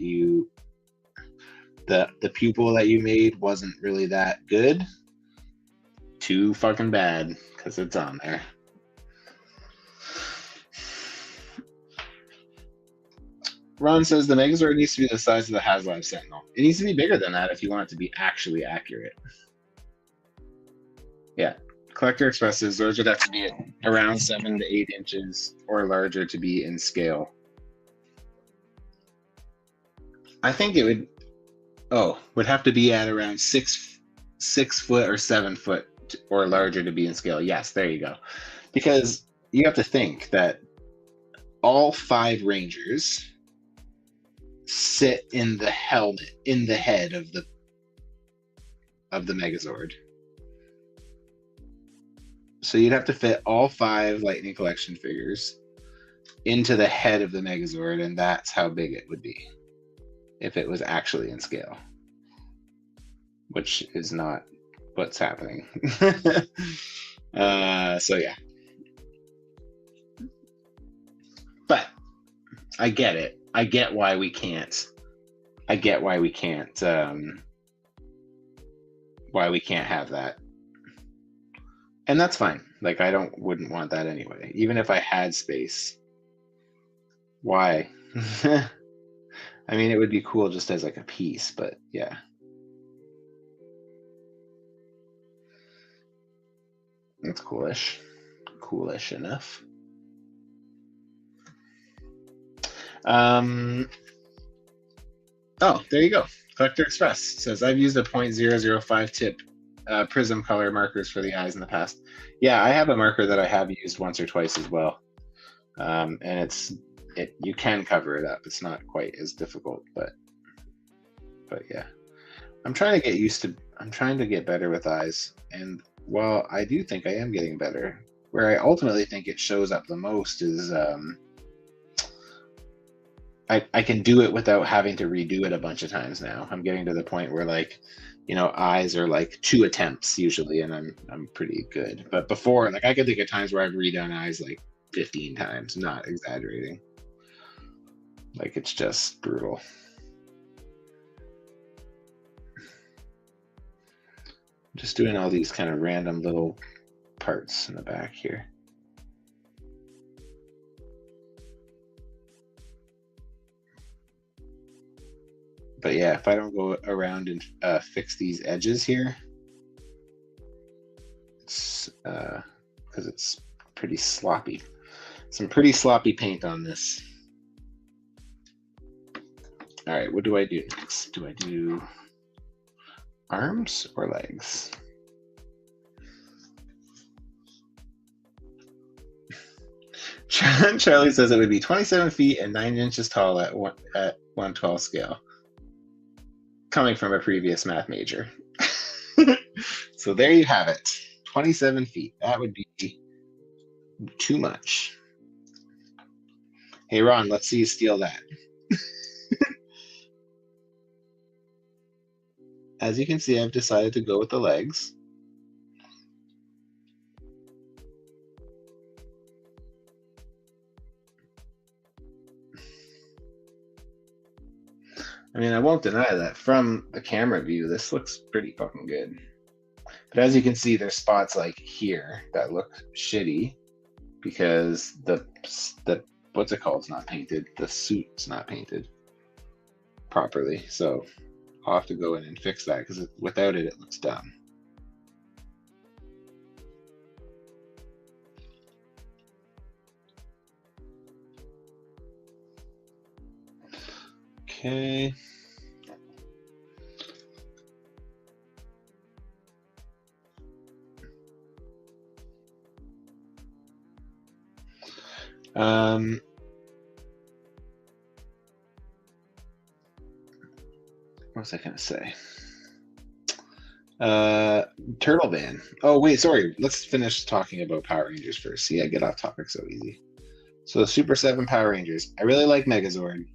the pupil that you made wasn't really that good, too fucking bad, because it's on there. Ron says the Megazord needs to be the size of the HasLab Sentinel. It needs to be bigger than that if you want it to be actually accurate. Yeah. Collector Express says Zords would have to be around 7 to 8 inches or larger to be in scale. I think it would have to be at around 6 foot or 7 foot or larger to be in scale. Yes, there you go. Because you have to think that all 5 Rangers sit in the helmet, in the head of the Megazord. So you'd have to fit all 5 Lightning Collection figures into the head of the Megazord, and that's how big it would be if it was actually in scale, which is not what's happening. So yeah. But I get it. I get why we can't. I get why we can't. Why we can't have that, and that's fine. Like I wouldn't want that anyway. Even if I had space, why? I mean, it would be cool just as like a piece, but yeah. It's coolish. Coolish enough. Oh, there you go. Collector Express says, I've used a .005 tip prism color markers for the eyes in the past. Yeah, I have a marker that I have used once or twice as well. And you can cover it up. It's not quite as difficult, but yeah. I'm trying to get better with eyes. And while I do think I am getting better, where I ultimately think it shows up the most is I can do it without having to redo it a bunch of times now. I'm getting to the point where like, eyes are like 2 attempts usually, and I'm pretty good. But before, like I could think of times where I've redone eyes like 15 times, not exaggerating. Like it's just brutal. Just doing all these kind of random little parts in the back here. But yeah, if I don't go around and fix these edges here, it's because it's pretty sloppy. Some pretty sloppy paint on this. All right, what do I do next? Do I do arms or legs? Charlie says it would be 27 feet and 9 inches tall at 1/12 scale. Coming from a previous math major. So there you have it. 27 feet. That would be too much. Hey Ron, let's see you steal that. As you can see, I've decided to go with the legs. I mean, I won't deny that from the camera view, this looks pretty fucking good. But as you can see, there's spots like here that look shitty because the what's it called? It's not painted. The suit's not painted properly. So I'll have to go in and fix that because without it, it looks dumb. Okay. What was I gonna say? Turtleman. Oh wait, sorry. Let's finish talking about Power Rangers first. See, I get off topic so easy. So Super 7 Power Rangers. I really like Megazord.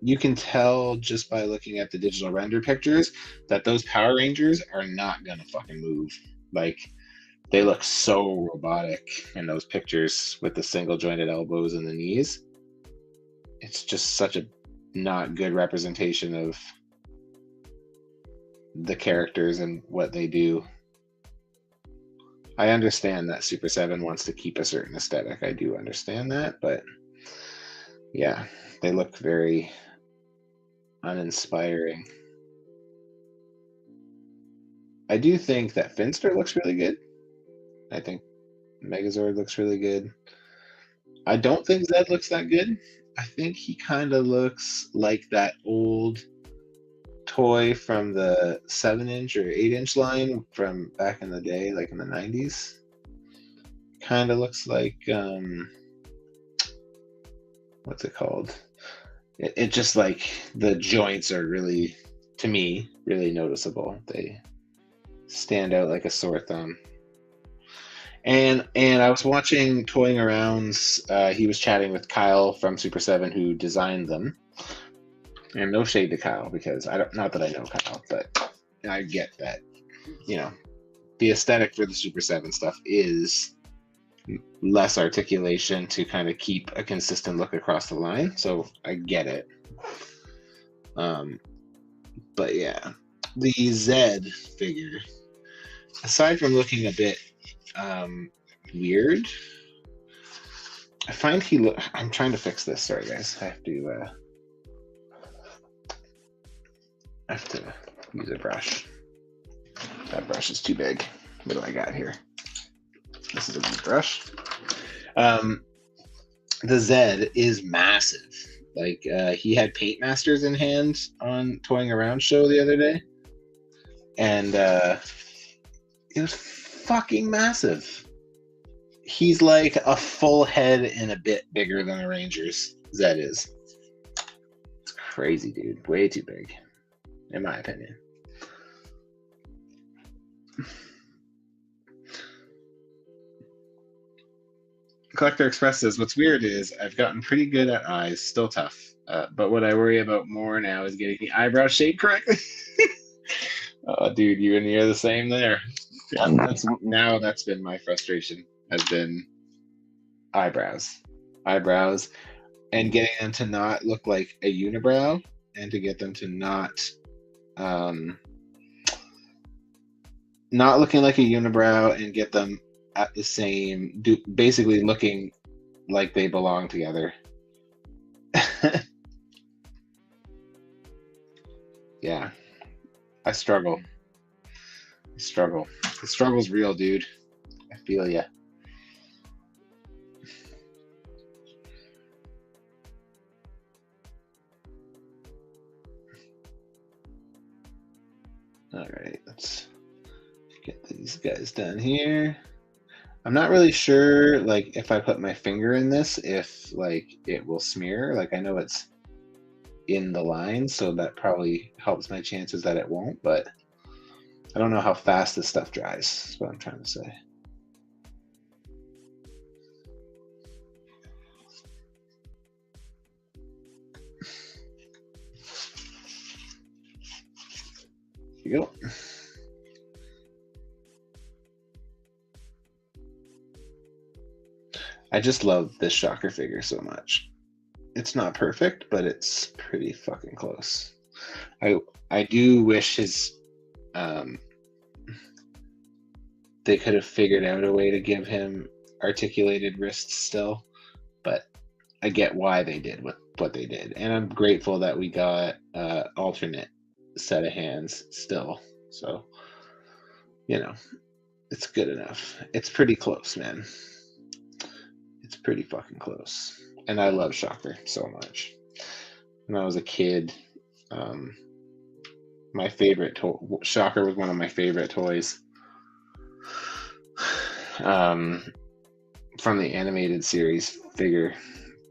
You can tell just by looking at the digital render pictures that those Power Rangers are not gonna fucking move. Like, they look so robotic in those pictures with the single jointed elbows and the knees. It's just such a not good representation of the characters and what they do. I understand that Super 7 wants to keep a certain aesthetic. I do understand that, but yeah, they look very uninspiring. I do think that Finster looks really good. I think Megazord looks really good. I don't think Zed looks that good. I think he kind of looks like that old toy from the 7-inch or 8-inch line from back in the day, like in the 90s. Kind of looks like, what's it called? It just, like, the joints are really, to me, really noticeable. They stand out like a sore thumb. And I was watching Toying Around's, he was chatting with Kyle from Super 7 who designed them. And no shade to Kyle, because not that I know Kyle, but I get that, you know, the aesthetic for the Super 7 stuff is less articulation to kind of keep a consistent look across the line. So I get it. But yeah, the Zed figure, aside from looking a bit weird, I find I'm trying to fix this. Sorry, guys. I have to use a brush. That brush is too big. What do I got here? This is a big brush. The Zed is massive. Like, he had Paint Masters in hand on Toying Around show the other day, and it was fucking massive. He's like a full head and a bit bigger than a Ranger's Zed is. It's crazy, dude. Way too big, in my opinion. Collector Express says, what's weird is I've gotten pretty good at eyes, still tough. But what I worry about more now is getting the eyebrow shape correctly. Oh, dude, you and me are the same there. Yeah, that's been my frustration, has been eyebrows. And getting them to not look like a unibrow, and to get them to not looking like a unibrow, and get them at the same, basically looking like they belong together. Yeah, I struggle. The struggle's real, dude. I feel ya. All right, let's get these guys done here. I'm not really sure, like, if I put my finger in this, if, like, it will smear. Like, I know it's in the line, so that probably helps my chances that it won't, but I don't know how fast this stuff dries, is what I'm trying to say. Here you go. I just love this Shocker figure so much. It's not perfect, but it's pretty fucking close. I do wish they could have figured out a way to give him articulated wrists still, but I get why they did what they did, and I'm grateful that we got alternate set of hands still. So, you know, it's good enough. It's pretty close, man. It's pretty fucking close. and I love Shocker so much. When I was a kid, my favorite Shocker was one of my favorite toys. From the animated series figure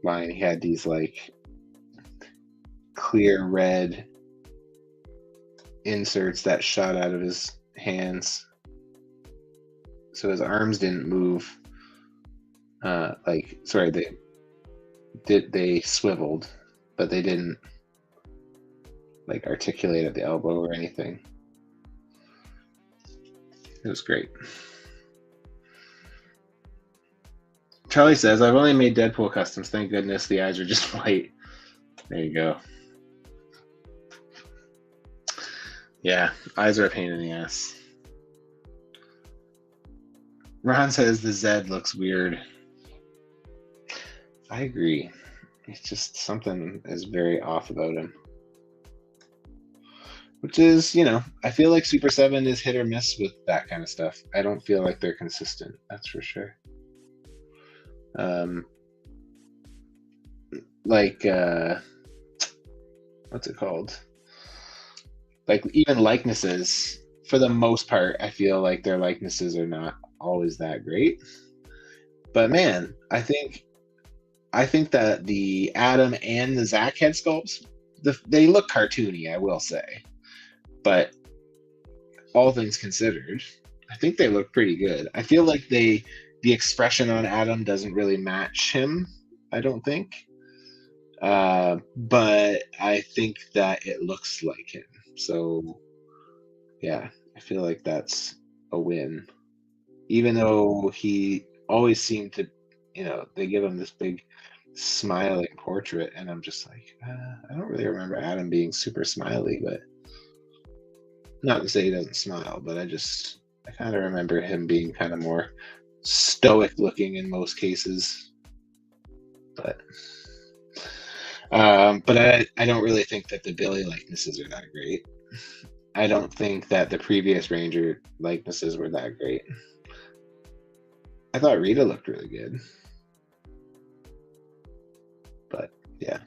line, he had these like clear red inserts that shot out of his hands, so his arms didn't move. They swiveled, but they didn't like articulate at the elbow or anything. It was great. Charlie says, I've only made Deadpool customs. Thank goodness the eyes are just white. There you go. Yeah, eyes are a pain in the ass. Ron says the Zed looks weird. I agree. It's just something is very off about him. Which is, I feel like Super 7 is hit or miss with that kind of stuff. I don't feel like they're consistent, that's for sure. What's it called? Like, even likenesses, for the most part, I feel like their likenesses are not always that great. But man, I think that the Adam and the Zach head sculpts, they look cartoony, I will say. But all things considered, I think they look pretty good. I feel like the expression on Adam doesn't really match him, I don't think. But I think that it looks like him. So, yeah, I feel like that's a win. Even though he always seemed to, they give him this big smiling portrait, and I'm just like, I don't really remember Adam being super smiley, but not to say he doesn't smile, but I kind of remember him being kind of more stoic looking in most cases. But I don't really think that the Billy likenesses are that great. I don't think that the previous Ranger likenesses were that great. I thought Rita looked really good. But yeah.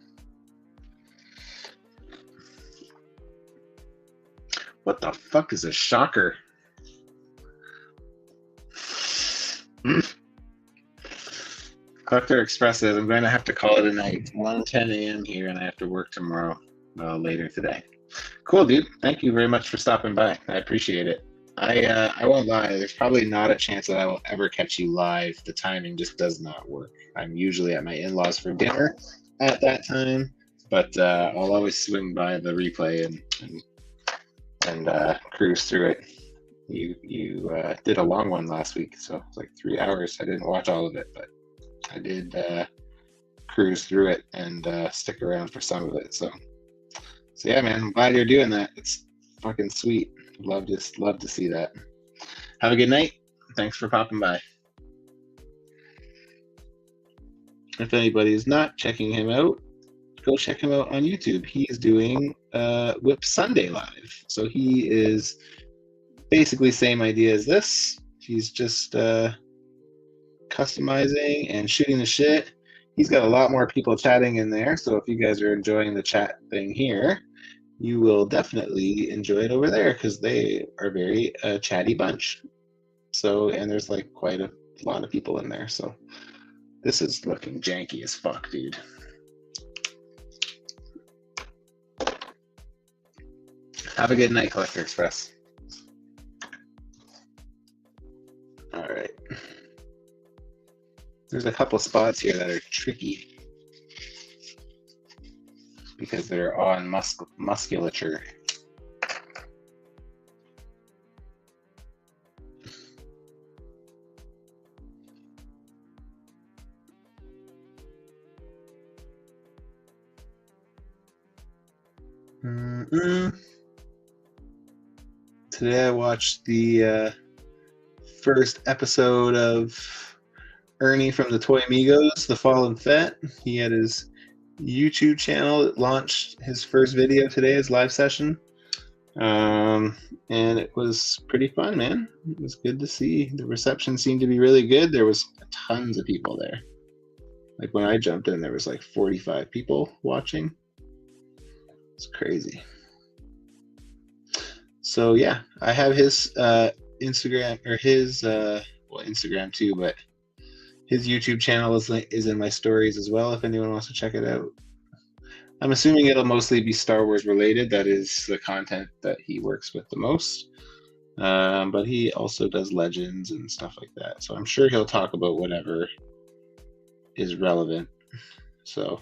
What the fuck is a Shocker? Collector Express says, I'm going to have to call it a night. 1:10 a.m. here, and I have to work tomorrow, later today. Cool, dude. Thank you very much for stopping by. I appreciate it. I won't lie. There's probably not a chance that I will ever catch you live. The timing just does not work. I'm usually at my in-laws for dinner at that time, but I'll always swing by the replay and cruise through it. You did a long one last week, so it's like 3 hours. I didn't watch all of it, but I did cruise through it and stick around for some of it. So yeah, man, I'm glad you're doing that. It's fucking sweet. Love to see that. Have a good night. Thanks for popping by. If anybody is not checking him out, go check him out on YouTube. He is doing WIP Sunday Live. So he is basically same idea as this. He's just customizing and shooting the shit. He's got a lot more people chatting in there. So if you guys are enjoying the chat thing here, you will definitely enjoy it over there because they are very chatty bunch. So, and there's like quite a lot of people in there. So this is looking janky as fuck, dude. Have a good night, Collector Express. All right. There's a couple spots here that are tricky because they're on musculature. Today I watched the first episode of Ernie from the Toy Amigos, The Fallen Fett. He had his YouTube channel that launched his first video today, his live session. And it was pretty fun, man. It was good to see. The reception seemed to be really good. There was tons of people there. Like when I jumped in, there was like 45 people watching. It's crazy. So yeah, I have his Instagram, or his well, Instagram too, but his YouTube channel is in my stories as well if anyone wants to check it out. I'm assuming it'll mostly be Star Wars related. That is the content that he works with the most. But he also does Legends and stuff like that. So I'm sure he'll talk about whatever is relevant. So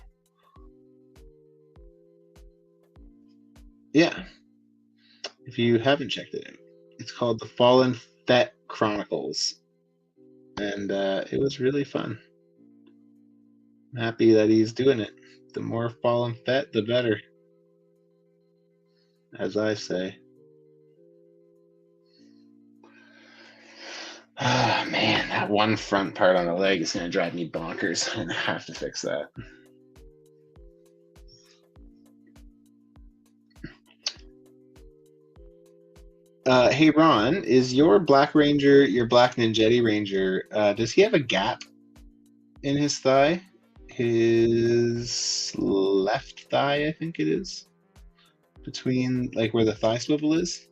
yeah, if you haven't checked it out, it's called The Fallen Fett Chronicles. And it was really fun. I'm happy that he's doing it. The more Fallen Fett, the better, as I say. Ah, man, that one front part on the leg is going to drive me bonkers. I'm going to have to fix that. Hey, Ron, is your Black Ranger, your Black Ninjetti Ranger, does he have a gap in his thigh? His left thigh, I think it is, between like where the thigh swivel is.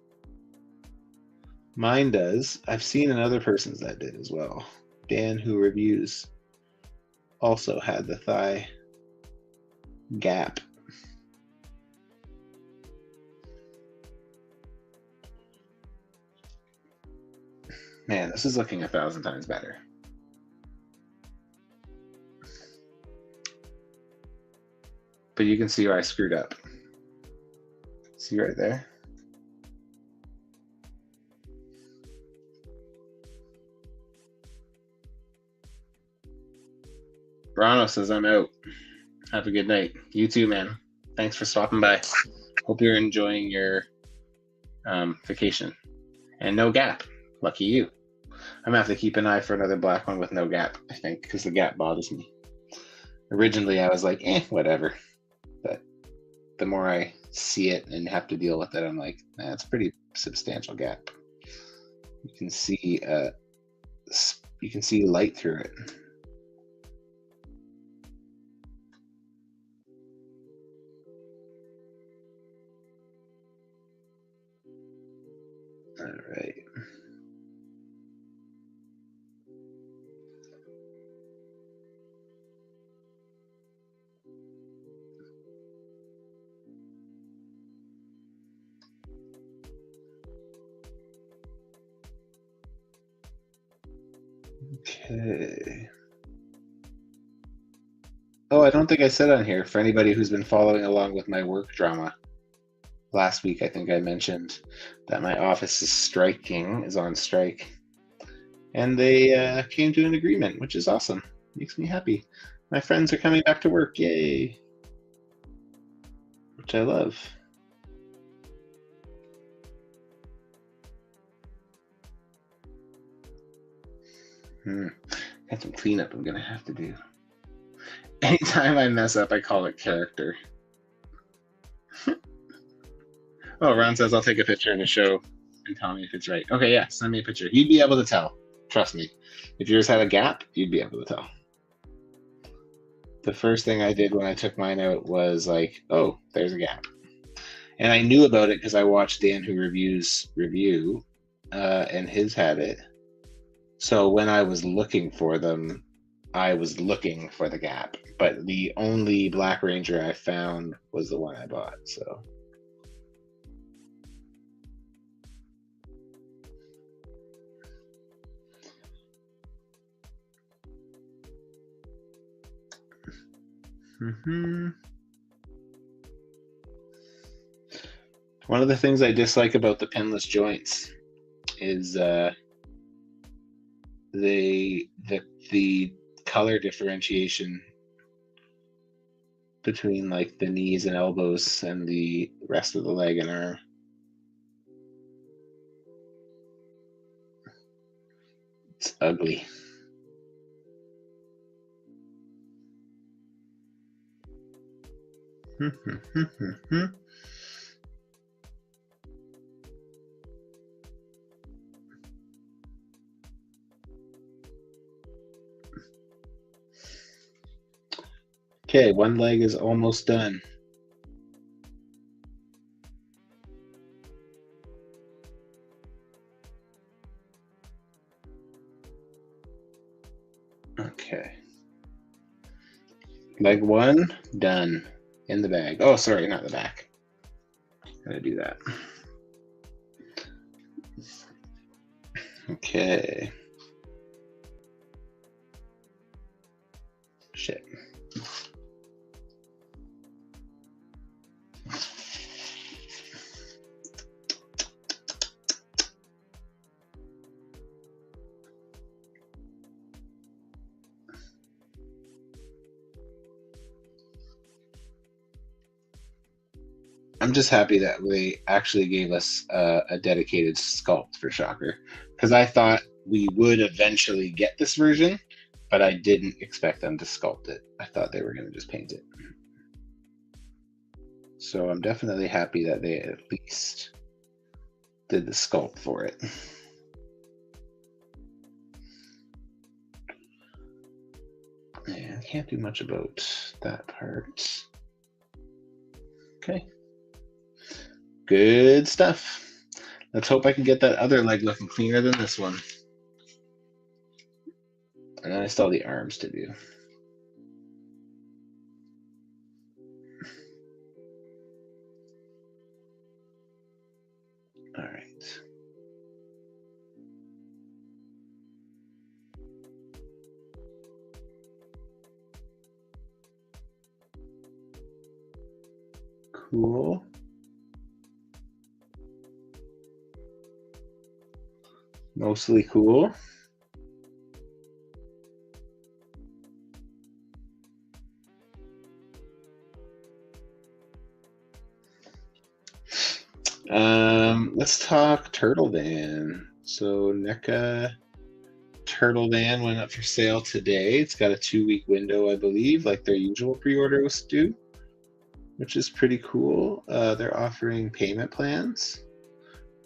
Mine does. I've seen another person's that did as well. Dan, who reviews, also had the thigh gap. Man, this is looking 1,000 times better. But you can see where I screwed up. See right there? Brano says I'm out. Have a good night. You too, man. Thanks for stopping by. Hope you're enjoying your vacation. And no gap. Lucky you. I'm gonna have to keep an eye for another black one with no gap, I think, because the gap bothers me. Originally, I was like, whatever. But the more I see it and have to deal with it, I'm like, it's a pretty substantial gap. You can see light through it. All right. Okay. Oh, I don't think I said on here, for anybody who's been following along with my work drama. Last week, I think I mentioned that my office is on strike. And they came to an agreement, which is awesome. Makes me happy. My friends are coming back to work, yay! Which I love. Got some cleanup I'm gonna have to do. Anytime I mess up, I call it character. Oh, Ron says I'll take a picture in the show and tell me if it's right. Okay, yeah, send me a picture. You'd be able to tell. Trust me. If yours had a gap, you'd be able to tell. The first thing I did when I took mine out was like, oh, there's a gap. And I knew about it because I watched Dan Who Reviews review, and his had it. So when I was looking for them, I was looking for the gap. But the only Black Ranger I found was the one I bought, so. One of the things I dislike about the pinless joints is the color differentiation between like the knees and elbows and the rest of the leg and arm. It's ugly. Okay, one leg is almost done. Okay. Leg one, done. In the bag. Oh, sorry, not the back. Gotta do that. Okay. Shit. I'm just happy that they actually gave us a dedicated sculpt for Shocker, because I thought we would eventually get this version, but I didn't expect them to sculpt it. I thought they were going to just paint it. So I'm definitely happy that they at least did the sculpt for it. Yeah, I can't do much about that part. Okay. Good stuff. Let's hope I can get that other leg looking cleaner than this one. And then I still have the arms to do. All right. Cool. Mostly cool. Let's talk Turtleman. So NECA Turtleman went up for sale today. It's got a 2-week window, I believe, like their usual pre-order was due, which is pretty cool. They're offering payment plans,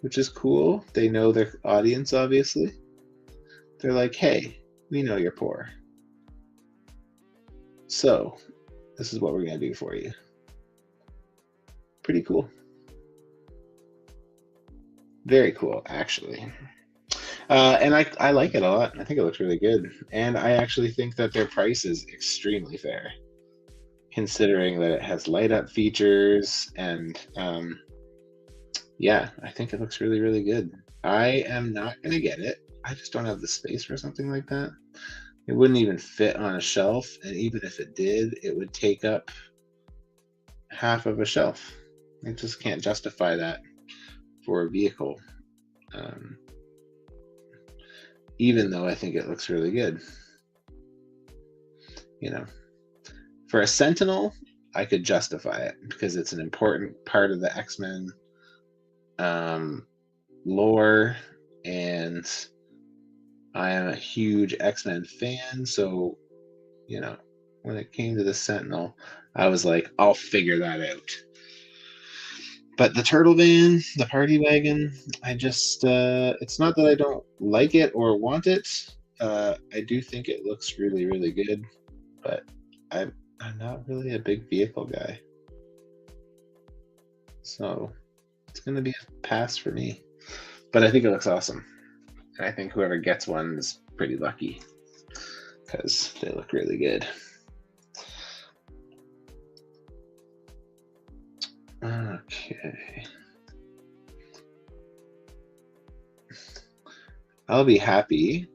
which is cool. They know their audience, obviously. They're like, hey, we know you're poor. So this is what we're going to do for you. Pretty cool. Very cool, actually. And I like it a lot. I think it looks really good. And I actually think that their price is extremely fair, considering that it has light up features. And yeah, I think it looks really, really good. I am not going to get it. I just don't have the space for something like that. It wouldn't even fit on a shelf. And even if it did, it would take up half of a shelf. I just can't justify that for a vehicle. Even though I think it looks really good. You know, for a Sentinel, I could justify it because it's an important part of the X-Men lore, and I am a huge X-Men fan. So, you know, when it came to the Sentinel, I was like, I'll figure that out. But the Turtle Van, the Party Wagon, I just, it's not that I don't like it or want it. I do think it looks really, really good, but I'm not really a big vehicle guy. So it's going to be a pass for me. But I think it looks awesome. And I think whoever gets one is pretty lucky because they look really good. Okay. I'll be happy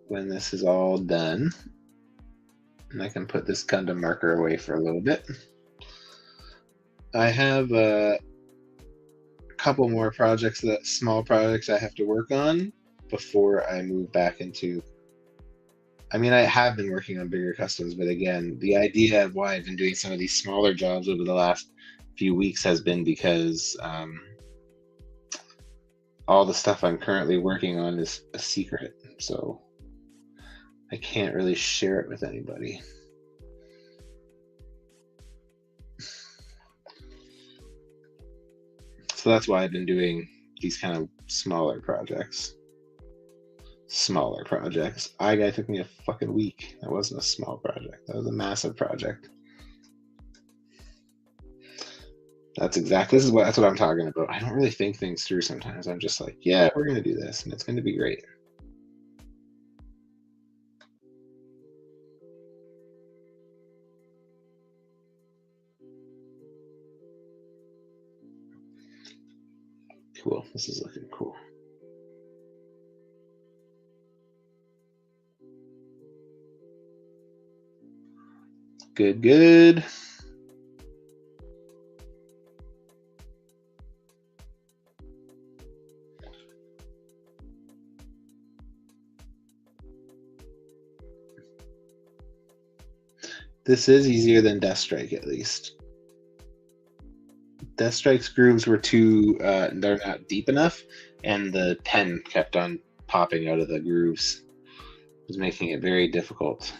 when this is all done. And I can put this Gundam marker away for a little bit. I have a couple more projects, small projects I have to work on before I move back into. I mean, I have been working on bigger customs, but again, the idea of why I've been doing some of these smaller jobs over the last few weeks has been because all the stuff I'm currently working on is a secret, so I can't really share it with anybody. So that's why I've been doing these kind of smaller projects. smaller projects. Eye Guy took me a fucking week. That wasn't a small project. That was a massive project. That's what I'm talking about. I don't really think things through sometimes. I'm just like, yeah, we're gonna do this, and it's gonna be great. Cool. This is looking cool. Good, good. This is easier than Death Strike, at least. Death Strike's grooves were they're not deep enough, and the pen kept on popping out of the grooves. It was making it very difficult.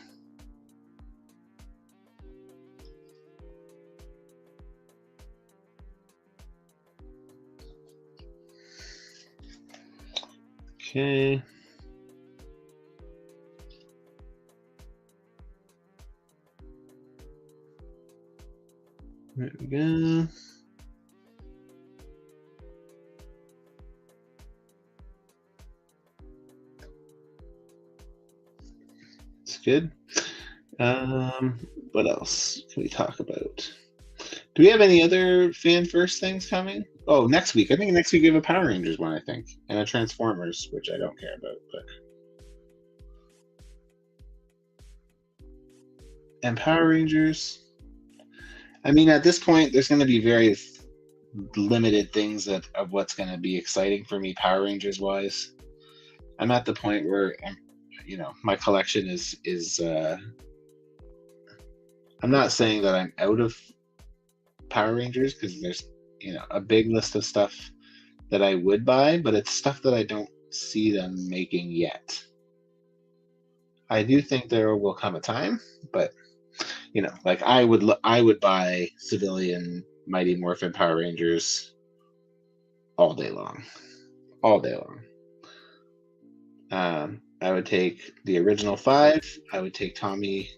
Okay. There we go. It's good. What else can we talk about? Do we have any other fan first things coming? Oh, next week. I think next week we have a Power Rangers one, I think, and a Transformers, which I don't care about, but. And Power Rangers. I mean, at this point, there's going to be very limited things of what's going to be exciting for me, Power Rangers wise. I'm at the point where my collection is. I'm not saying that I'm out of Power Rangers, because there's a big list of stuff that I would buy, but it's stuff that I don't see them making yet. I do think there will come a time, but like I would buy civilian Mighty Morphin Power Rangers all day long. I would take the original 5. I would take Tommy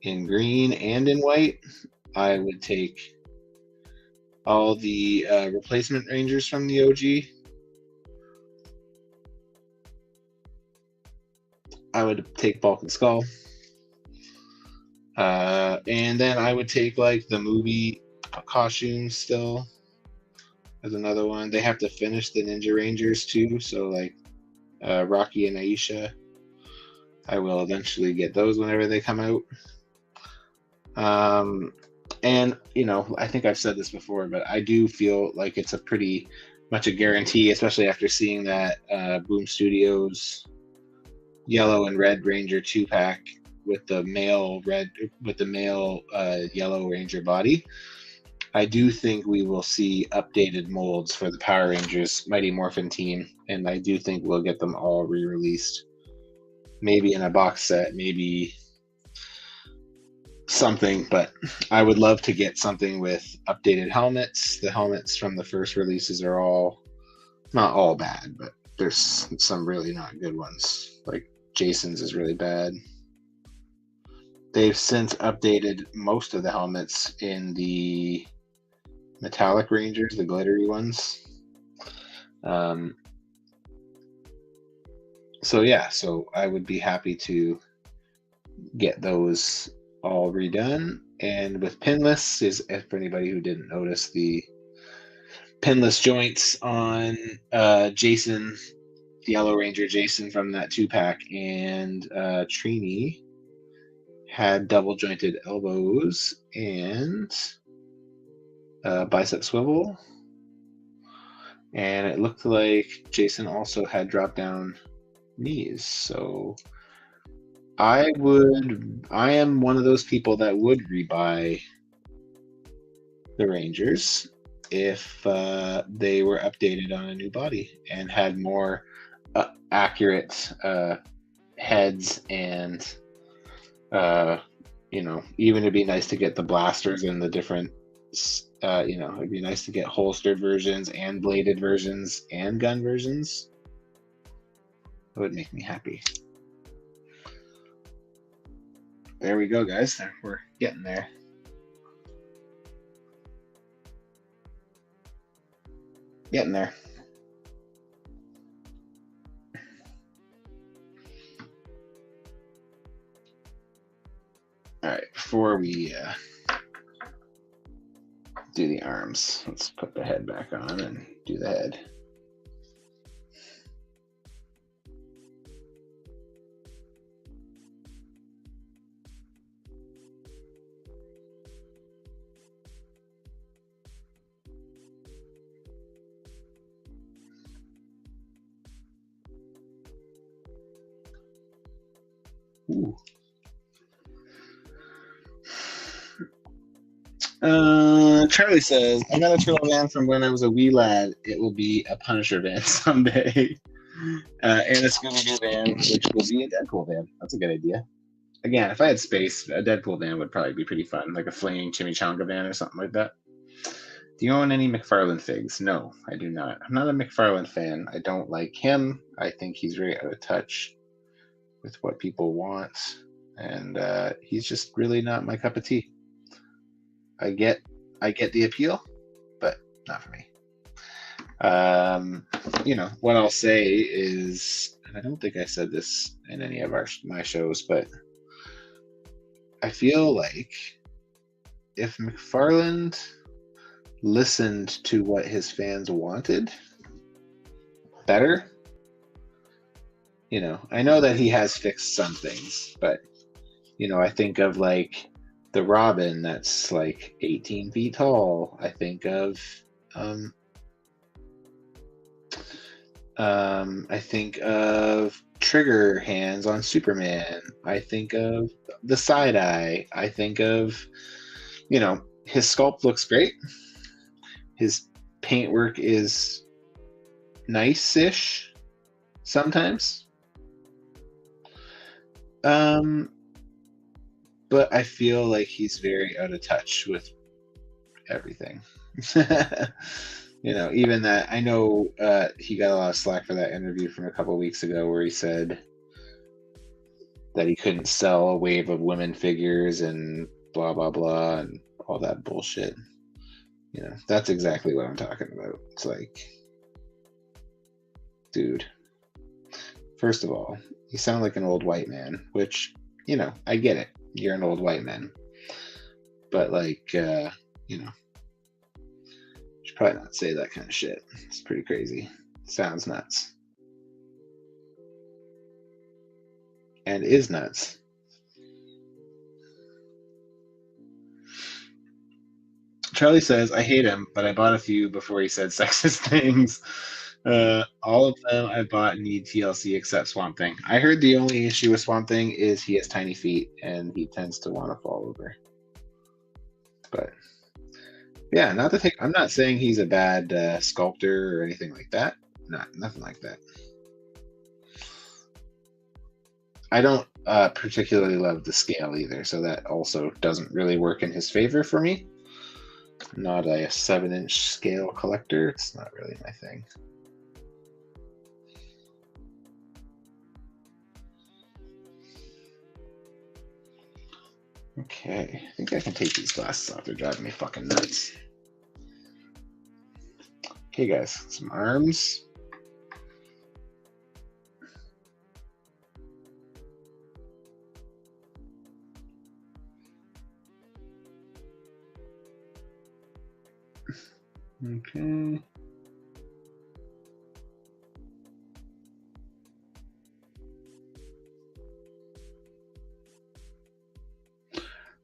in green and in white. I would take all the replacement Rangers from the OG. I would take Bulk and Skull. And then I would take like the movie costumes still as another one. They have to finish the Ninja Rangers too, so like Rocky and Aisha. I will eventually get those whenever they come out. And I think I've said this before, but I do feel like it's a pretty much a guarantee, especially after seeing that Boom Studios Yellow and Red Ranger 2-pack with the male Yellow Ranger body. I do think we will see updated molds for the Power Rangers Mighty Morphin team, and I do think we'll get them all re-released. Maybe in a box set, maybe something, but I would love to get something with updated helmets. The helmets from the first releases are not all bad, but there's some really not good ones. Like Jason's is really bad. They've since updated most of the helmets in the metallic Rangers, the glittery ones. So I would be happy to get those all redone. And with pinless, for anybody who didn't notice, the pinless joints on Jason, the Yellow Ranger Jason from that 2-pack, and Trini had double jointed elbows and bicep swivel, and it looked like Jason also had drop down knees. So I am one of those people that would rebuy the Rangers if they were updated on a new body and had more accurate heads, and even it'd be nice to get the blasters in the different it'd be nice to get holstered versions and bladed versions and gun versions. It would make me happy. There we go, guys. We're getting there. Getting there. All right, before we do the arms, let's put the head back on and do the head. Ooh. Charlie says, I got a turtle van from when I was a wee lad. It will be a Punisher van someday. And a Scooby-Doo van, which will be a Deadpool van. That's a good idea. Again, if I had space, a Deadpool van would probably be pretty fun, like a flaming chimichanga van or something like that. Do you own any McFarlane figs? No, I do not. I'm not a McFarlane fan. I don't like him. I think he's very out of touch with what people want, and he's just really not my cup of tea. I get the appeal, but not for me. What I'll say is, and I don't think I said this in any of my shows, but I feel like if McFarlane listened to what his fans wanted better, I know that he has fixed some things, but I think of like the Robin that's like 18 feet tall. I think of trigger hands on Superman. I think of the side eye. I think of, his sculpt looks great. His paintwork is nice-ish sometimes. But I feel like he's very out of touch with everything. Even that, I know he got a lot of slack for that interview from a couple of weeks ago where he said that he couldn't sell a wave of women figures and blah, blah, blah, and all that bullshit. That's exactly what I'm talking about. It's like, dude, first of all, you sound like an old white man, which, I get it. You're an old white man. But, like, you should probably not say that kind of shit. It's pretty crazy. Sounds nuts. And is nuts. Charlie says, I hate him, but I bought a few before he said sexist things. All of them I bought need TLC except Swamp Thing. I heard the only issue with Swamp Thing is he has tiny feet and he tends to want to fall over. But yeah, I'm not saying he's a bad sculptor or anything like that. Nothing like that. I don't particularly love the scale either, so that also doesn't really work in his favor for me. I'm not a 7-inch scale collector. It's not really my thing. Okay, I think I can take these glasses off. They're driving me fucking nuts. Okay, guys, some arms. Okay.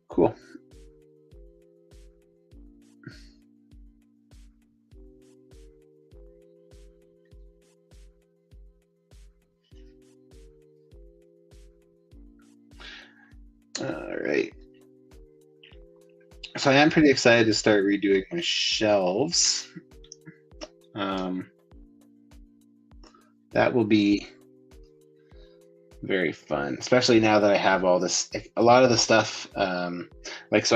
Cool. All right. So I am pretty excited to start redoing my shelves. That will be very fun, especially now that I have all this, a lot of the stuff, so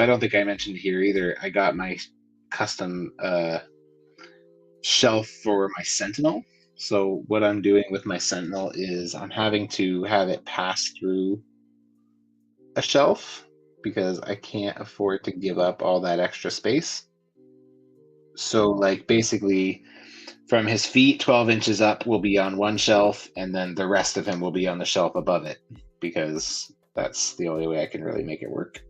I don't think I mentioned here either, I got my custom shelf for my Sentinel, So what I'm doing with my Sentinel is I'm having to have it pass through a shelf because I can't afford to give up all that extra space. So like basically from his feet 12 inches up will be on one shelf, and then the rest of him will be on the shelf above it, because that's the only way I can really make it work.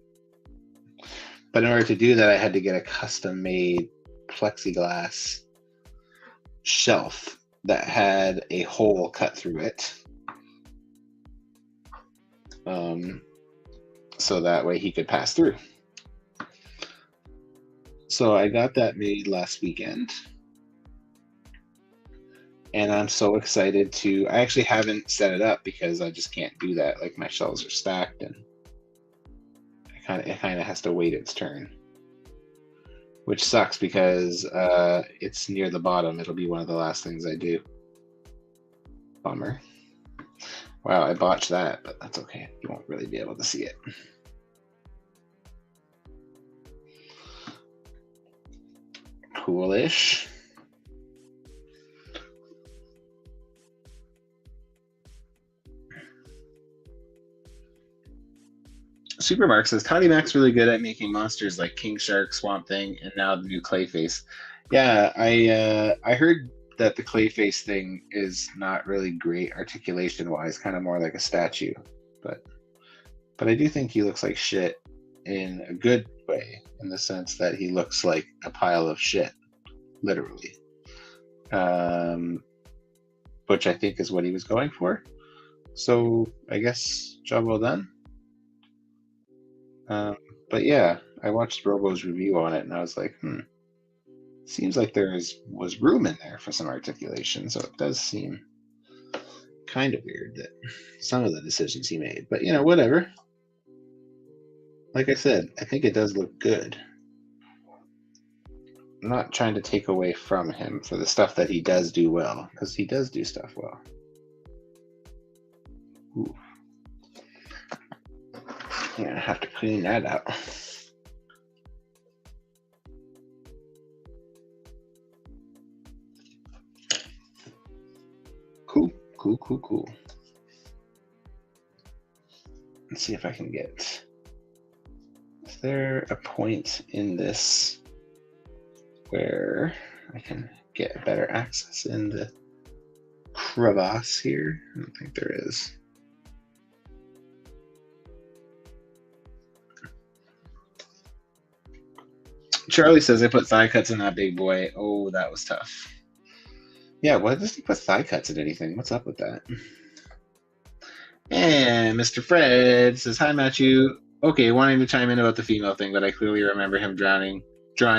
But in order to do that, I had to get a custom made plexiglass shelf that had a hole cut through it, so that way he could pass through. So I got that made last weekend, and I'm so excited to. I actually haven't set it up because I just can't do that. Like, my shelves are stacked, and it kind of has to wait its turn, which sucks because it's near the bottom. It'll be one of the last things I do. Bummer. Wow, I botched that, but that's okay. You won't really be able to see it. Coolish. Supermark says Toddy Mac's really good at making monsters like King Shark, Swamp Thing, and now the new Clayface. Yeah, I heard that the Clayface thing is not really great articulation wise, kind of more like a statue. But I do think he looks like shit in a good way, in the sense that he looks like a pile of shit, literally. Which I think is what he was going for. So I guess job well done. But yeah, I watched Robo's review on it, and I was like, seems like was room in there for some articulation. So it does seem kind of weird that some of the decisions he made. But whatever. Like I said, I think it does look good. I'm not trying to take away from him for the stuff that he does do well, because he does do stuff well. Ooh. Yeah, I have to clean that out. Cool. Let's see if I can get. Is there a point in this where I can get better access in the crevasse here? I don't think there is. Charlie says I put thigh cuts in that big boy. Oh, that was tough. Yeah, why does he put thigh cuts in anything? What's up with that? And Mr. Fred says, hi, Matthew. Okay, wanting to chime in about the female thing, but I clearly remember him drawing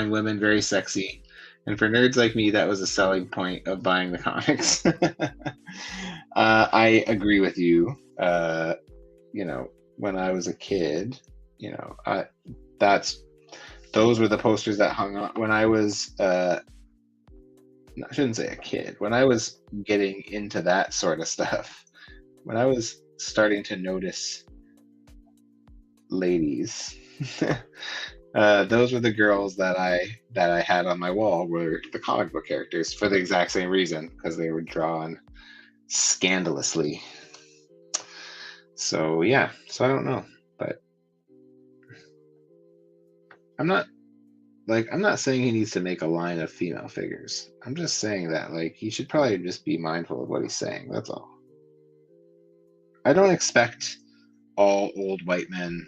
women very sexy. And for nerds like me, that was a selling point of buying the comics. I agree with you. When I was a kid, those were the posters that hung on when I was I shouldn't say a kid, when I was getting into that sort of stuff, when I was starting to notice ladies, those were the girls that I had on my wall, were the comic book characters, for the exact same reason, because they were drawn scandalously. So yeah, so I don't know, but I'm not saying he needs to make a line of female figures. I'm just saying that he should probably just be mindful of what he's saying. That's all. I don't expect all old white men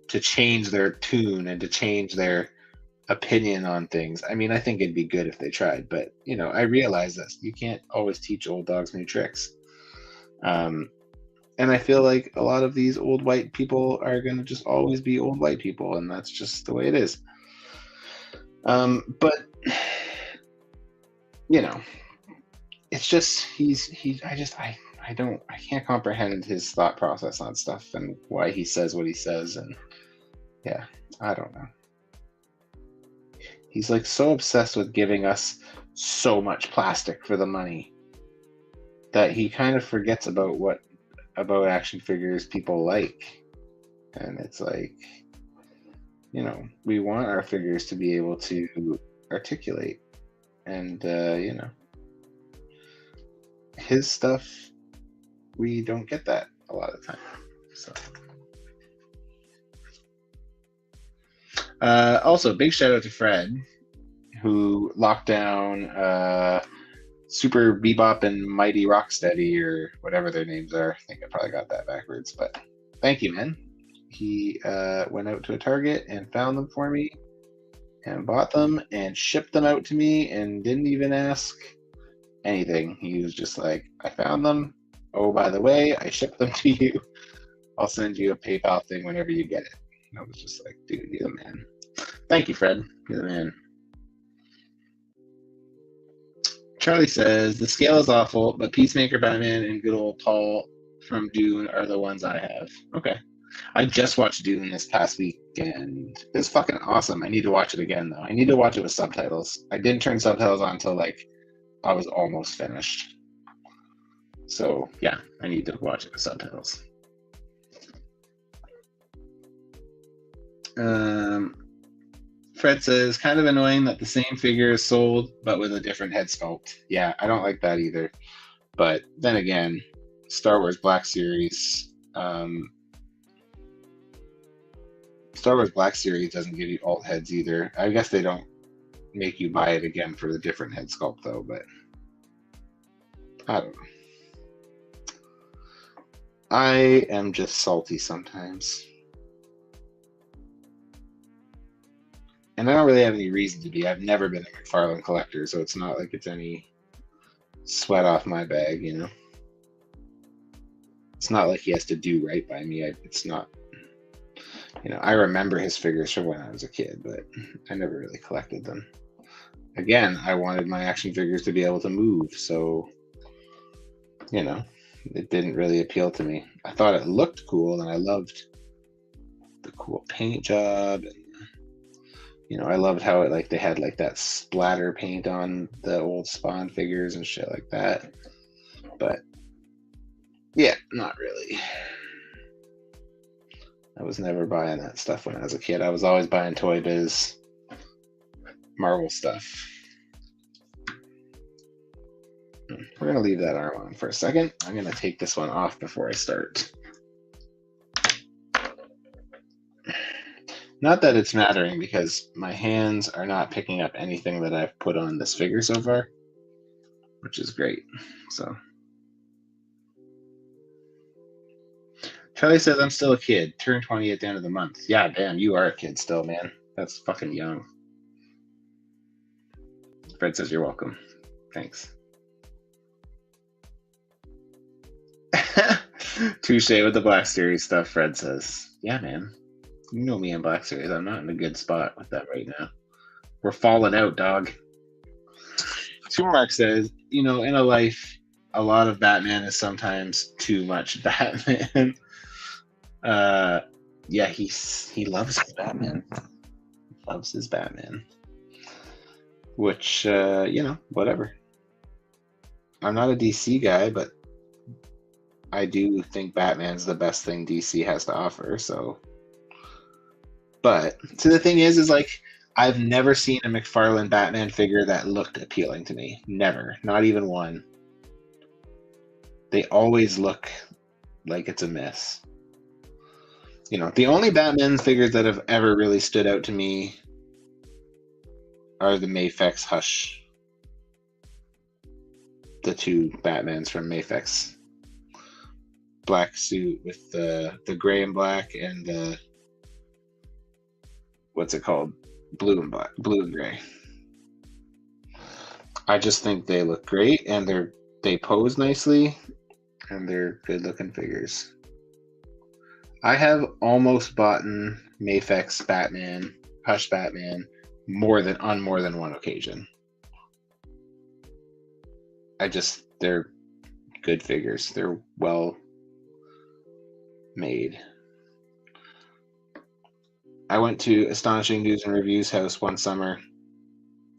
to change their tune and to change their opinion on things. I mean, I think it'd be good if they tried, but I realize that you can't always teach old dogs new tricks. And I feel like a lot of these old white people are going to just always be old white people, and that's just the way it is. But it's just I can't comprehend his thought process on stuff and why he says what he says, and yeah, I don't know. He's so obsessed with giving us so much plastic for the money that he kind of forgets about action figures people like. And it's we want our figures to be able to articulate, and his stuff, we don't get that a lot of the time. So, also, big shout out to Fred, who locked down Super Bebop and Mighty Rocksteady, or whatever their names are. I think I probably got that backwards, but thank you, man. He went out to a Target and found them for me and bought them and shipped them out to me and didn't even ask anything. He was just like, I found them. Oh, by the way, I shipped them to you. I'll send you a PayPal thing whenever you get it. And I was just like, dude, you're the man. Thank you, Fred. You're the man. Charlie says, the scale is awful, but Peacemaker, Batman, and good old Paul from Dune are the ones I have. Okay. I just watched Dune this past weekend. It's fucking awesome. I need to watch it again, though. I need to watch it with subtitles. I didn't turn subtitles on until, like, I was almost finished. So, yeah, I need to watch it with subtitles. Fred says, kind of annoying that the same figure is sold, but with a different head sculpt. Yeah, I don't like that either. But then again, Star Wars Black Series, Star Wars Black Series doesn't give you alt heads either. I guess they don't make you buy it again for the different head sculpt, though, but I don't know. I am just salty sometimes. And I don't really have any reason to be. I've never been a McFarlane collector, so it's not like it's any sweat off my bag, you know? It's not like he has to do right by me. It's not, you know, I remember his figures from when I was a kid, but I never really collected them. Again, I wanted my action figures to be able to move, so, you know, it didn't really appeal to me. I thought it looked cool, and I loved the cool paint job, and you know, I loved how it, like, they had like that splatter paint on the old Spawn figures and shit like that. But yeah, not really. I was never buying that stuff when I was a kid. I was always buying Toy Biz, Marvel stuff. We're gonna leave that arm on for a second. I'm gonna take this one off before I start. Not that it's mattering, because my hands are not picking up anything that I've put on this figure so far, which is great. So, Charlie says, I'm still a kid. Turn 20 at the end of the month. Yeah, damn, you are a kid still, man. That's fucking young. Fred says, you're welcome. Thanks. Touche with the Black Series stuff, Fred says. Yeah, man. You know me in Black Series. I'm not in a good spot with that right now. We're falling out, dog. Mark says, you know, in a life, a lot of Batman is sometimes too much Batman. Yeah, he loves his Batman. Loves his Batman. Which, you know, whatever. I'm not a DC guy, but I do think Batman's the best thing DC has to offer, so. But, so the thing is like, I've never seen a McFarlane Batman figure that looked appealing to me. Never. Not even one. They always look like it's a miss. You know, the only Batman figures that have ever really stood out to me are the Mafex Hush. The two Batmans from Mafex. Black suit with the gray and black, and the, what's it called? Blue and black, blue and gray. I just think they look great, and they pose nicely, and they're good looking figures. I have almost bought Mafex Batman, Hush Batman, on more than one occasion. They're good figures. They're well made. I went to Astonishing News and Reviews house one summer.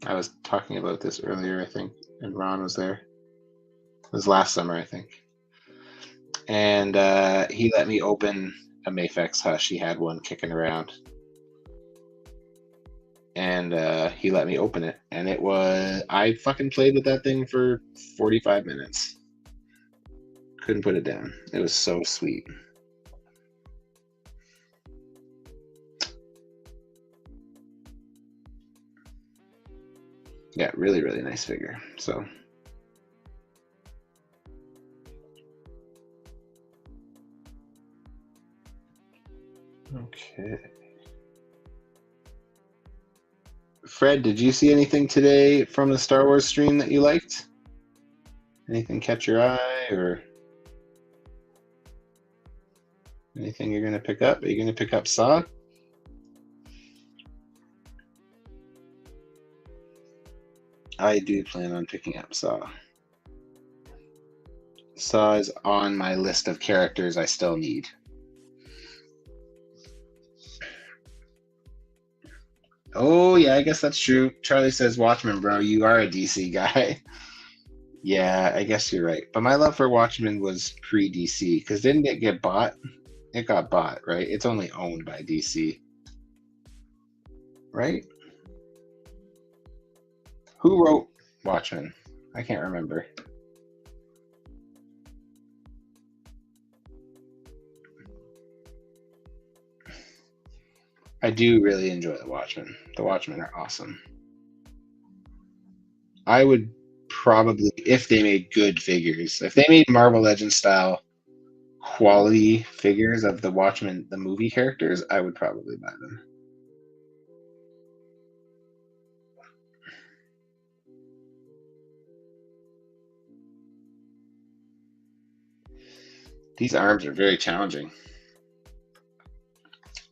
I was talking about this earlier, I think, and Ron was there. It was last summer, I think. And he let me open a Mafex Hush. He had one kicking around. And he let me open it. And I fucking played with that thing for 45 minutes. Couldn't put it down. It was so sweet. Yeah, really, really nice figure. So. Okay. Fred, did you see anything today from the Star Wars stream that you liked? Anything catch your eye or anything you're going to pick up? Are you going to pick up Saw? I do plan on picking up Saw. Saw is on my list of characters I still need. Oh, yeah, I guess that's true. Charlie says, Watchmen, bro, you are a DC guy. Yeah, I guess you're right. But my love for Watchmen was pre-DC, because didn't it get bought? It got bought, right? It's only owned by DC. Right? Who wrote Watchmen? I can't remember. I do really enjoy the Watchmen. The Watchmen are awesome. I would probably, if they made good figures, if they made Marvel Legends style quality figures of the Watchmen, the movie characters, I would probably buy them. These arms are very challenging.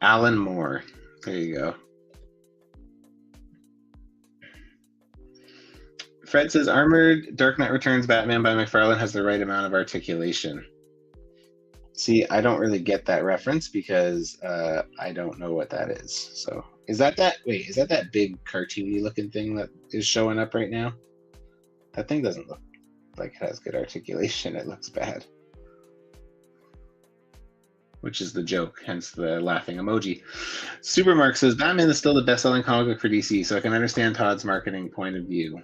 Alan Moore. There you go. Fred says, Armored Dark Knight Returns Batman by McFarlane has the right amount of articulation. See, I don't really get that reference because I don't know what that is. So, is that that big cartoony looking thing that is showing up right now? That thing doesn't look like it has good articulation. It looks bad. Which is the joke, hence the laughing emoji. Supermark says, Batman is still the best-selling comic book for DC, so I can understand Todd's marketing point of view.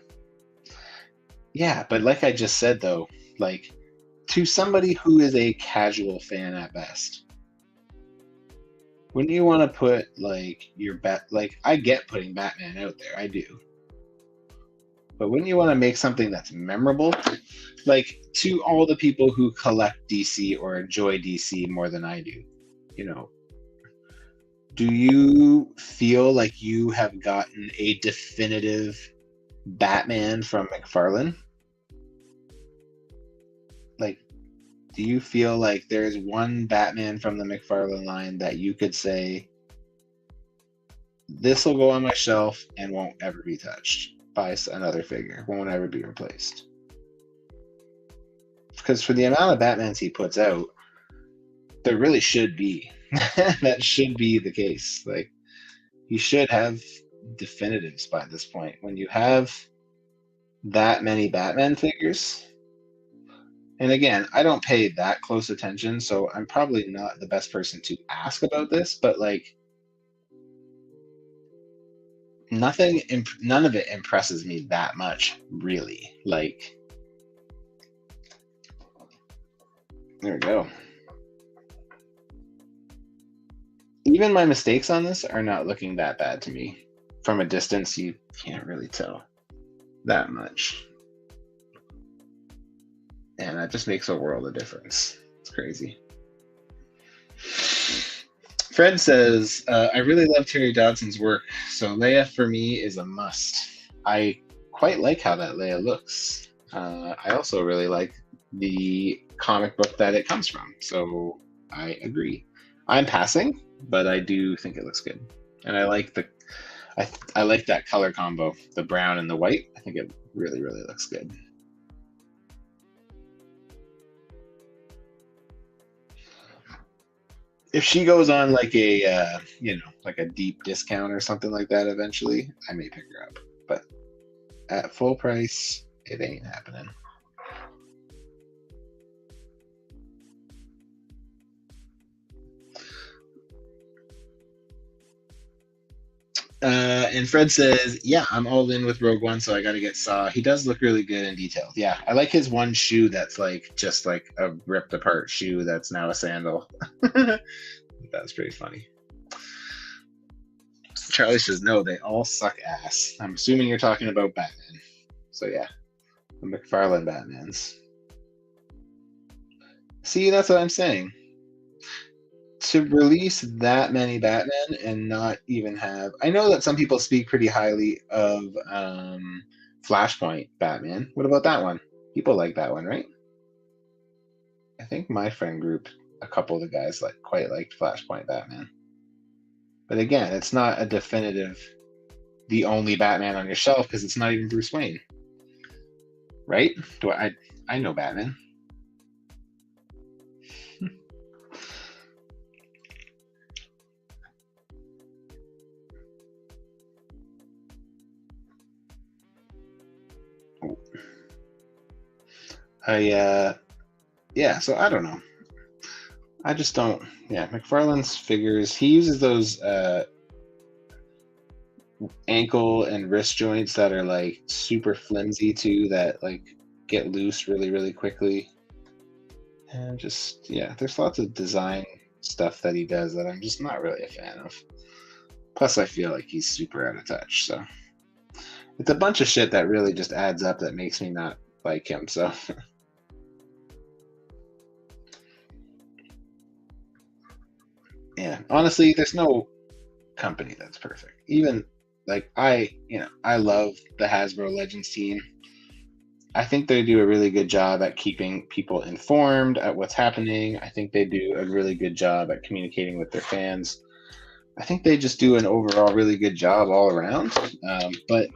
Yeah, but like I just said, though, like, to somebody who is a casual fan at best, wouldn't you want to put, like, I get putting Batman out there, I do. But wouldn't you want to make something that's memorable? Like, to all the people who collect DC or enjoy DC more than I do, you know, do you feel like you have gotten a definitive Batman from McFarlane? Like, do you feel like there's one Batman from the McFarlane line that you could say, this will go on my shelf and won't ever be touched by another figure, won't ever be replaced? Because for the amount of Batmans he puts out, there really should be. That should be the case. Like, he should have definitives by this point. When you have that many Batman figures, and again, I don't pay that close attention, so I'm probably not the best person to ask about this, but like, none of it impresses me that much, really. Like, there we go. Even my mistakes on this are not looking that bad to me. From a distance, you can't really tell that much. And that just makes a world of difference. It's crazy. Fred says, I really love Terry Dodson's work, so Leia for me is a must. I quite like how that Leia looks. I also really like the comic book that it comes from, so I agree. I'm passing, but I do think it looks good. And I like I like that color combo, the brown and the white. I think it really, really looks good. If she goes on like a like a deep discount or something like that eventually, I may pick her up. But at full price, it ain't happening. And Fred says, "Yeah, I'm all in with Rogue One, so I got to get Saw. He does look really good and detailed. Yeah, I like his one shoe that's like just like a ripped apart shoe that's now a sandal. That's pretty funny." Charlie says, "No, they all suck ass." I'm assuming you're talking about Batman. So yeah, the McFarlane Batmans. See, that's what I'm saying. To release that many Batman and not even have, I know that some people speak pretty highly of Flashpoint Batman. What about that one? People like that one, right? I think my friend group, a couple of the guys like quite liked Flashpoint Batman. But again, it's not a definitive, the only Batman on your shelf because it's not even Bruce Wayne, right? I know Batman. Yeah, so I don't know. I just don't. Yeah, McFarlane's figures. He uses those ankle and wrist joints that are like super flimsy too, that like get loose really, really quickly. And just yeah, there's lots of design stuff that he does that I'm just not really a fan of. Plus, I feel like he's super out of touch. So it's a bunch of shit that really just adds up that makes me not like him. So. Yeah, honestly, there's no company that's perfect. Even like I love the Hasbro Legends team. I think they do a really good job at keeping people informed at what's happening. I think they do a really good job at communicating with their fans. I think they just do an overall really good job all around. But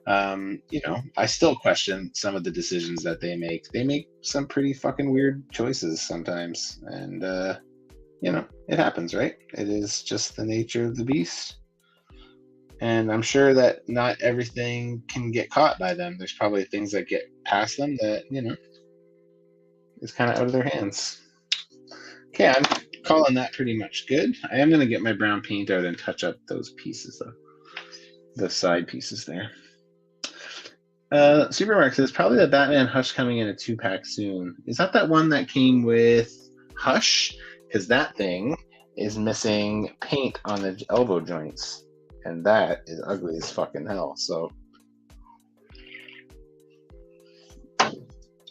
I still question some of the decisions that they make. They make some pretty fucking weird choices sometimes, and it happens, right? It is just the nature of the beast. And I'm sure that not everything can get caught by them. There's probably things that get past them that, is kind of out of their hands. Okay, I'm calling that pretty much good. I am going to get my brown paint out and touch up those pieces, though. The side pieces there. Supermark says, probably the Batman Hush coming in a 2-pack soon. Is that one that came with Hush? Because that thing is missing paint on the elbow joints, and that is ugly as fucking hell. So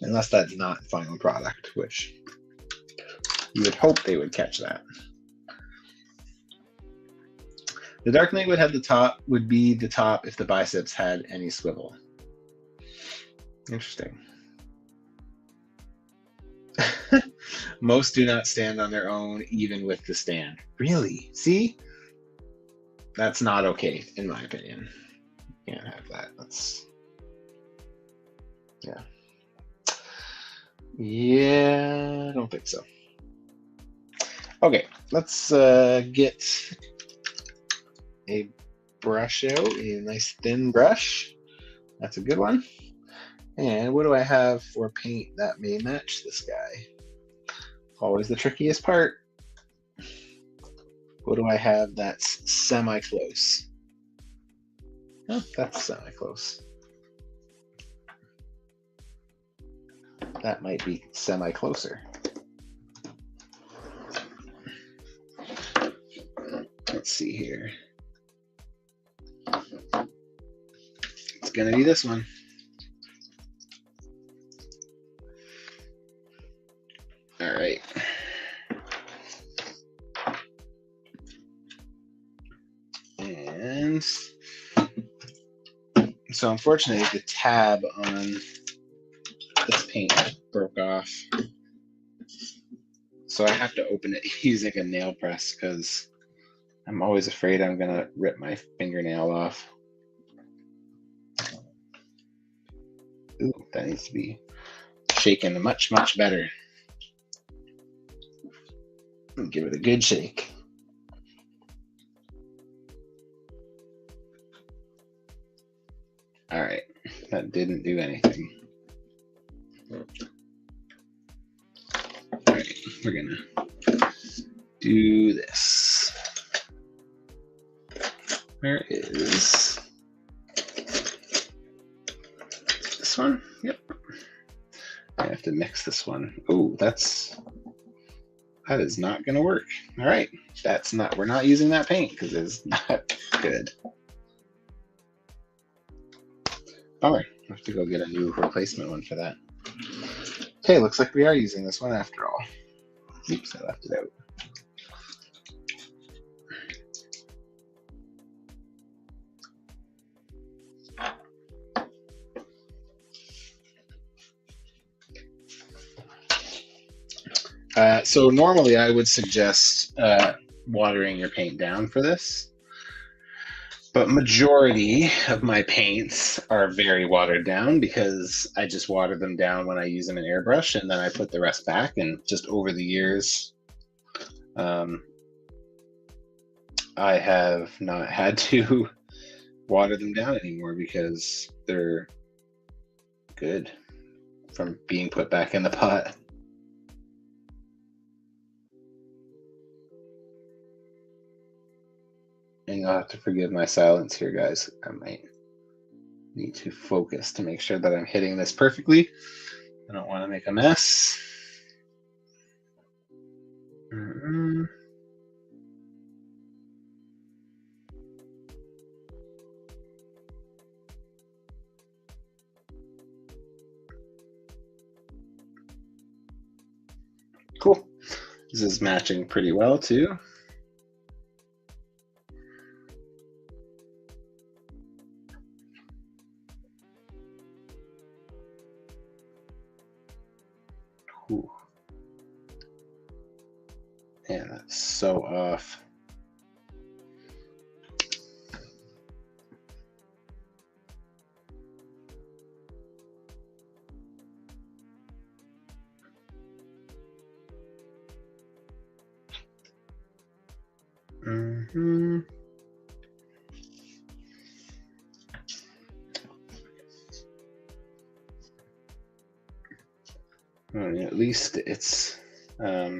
unless that's not final product, which you would hope they would catch that. The Dark Knight would be the top if the biceps had any swivel. Interesting. Most do not stand on their own, even with the stand. Really? See? That's not okay, in my opinion. You can't have that. Yeah. Yeah, I don't think so. Okay, let's get a brush out, a nice thin brush. That's a good one. And what do I have for paint that may match this guy? Always the trickiest part. What do I have that's semi-close? Oh, that's semi-close. That might be semi-closer. Let's see here. It's gonna be this one. All right. And so unfortunately the tab on this paint broke off. So I have to open it using a nail press because I'm always afraid I'm gonna rip my fingernail off. Ooh, that needs to be shaken much, much better. Give it a good shake. All right, that didn't do anything. All right, we're gonna do this. Where is this one? Yep. I have to mix this one. Oh, that is not going to work. All right, we're not using that paint because it's not good. Bummer. I have to go get a new replacement one for that. Okay, looks like we are using this one after all. Oops, I left it out. So normally I would suggest watering your paint down for this, but majority of my paints are very watered down because I just water them down when I use them in airbrush, and then I put the rest back, and just over the years I have not had to water them down anymore because they're good from being put back in the pot. And you'll have to forgive my silence here, guys. I might need to focus to make sure that I'm hitting this perfectly. I don't want to make a mess. Cool. This is matching pretty well too. Ooh. Man, that's so off. At least it's at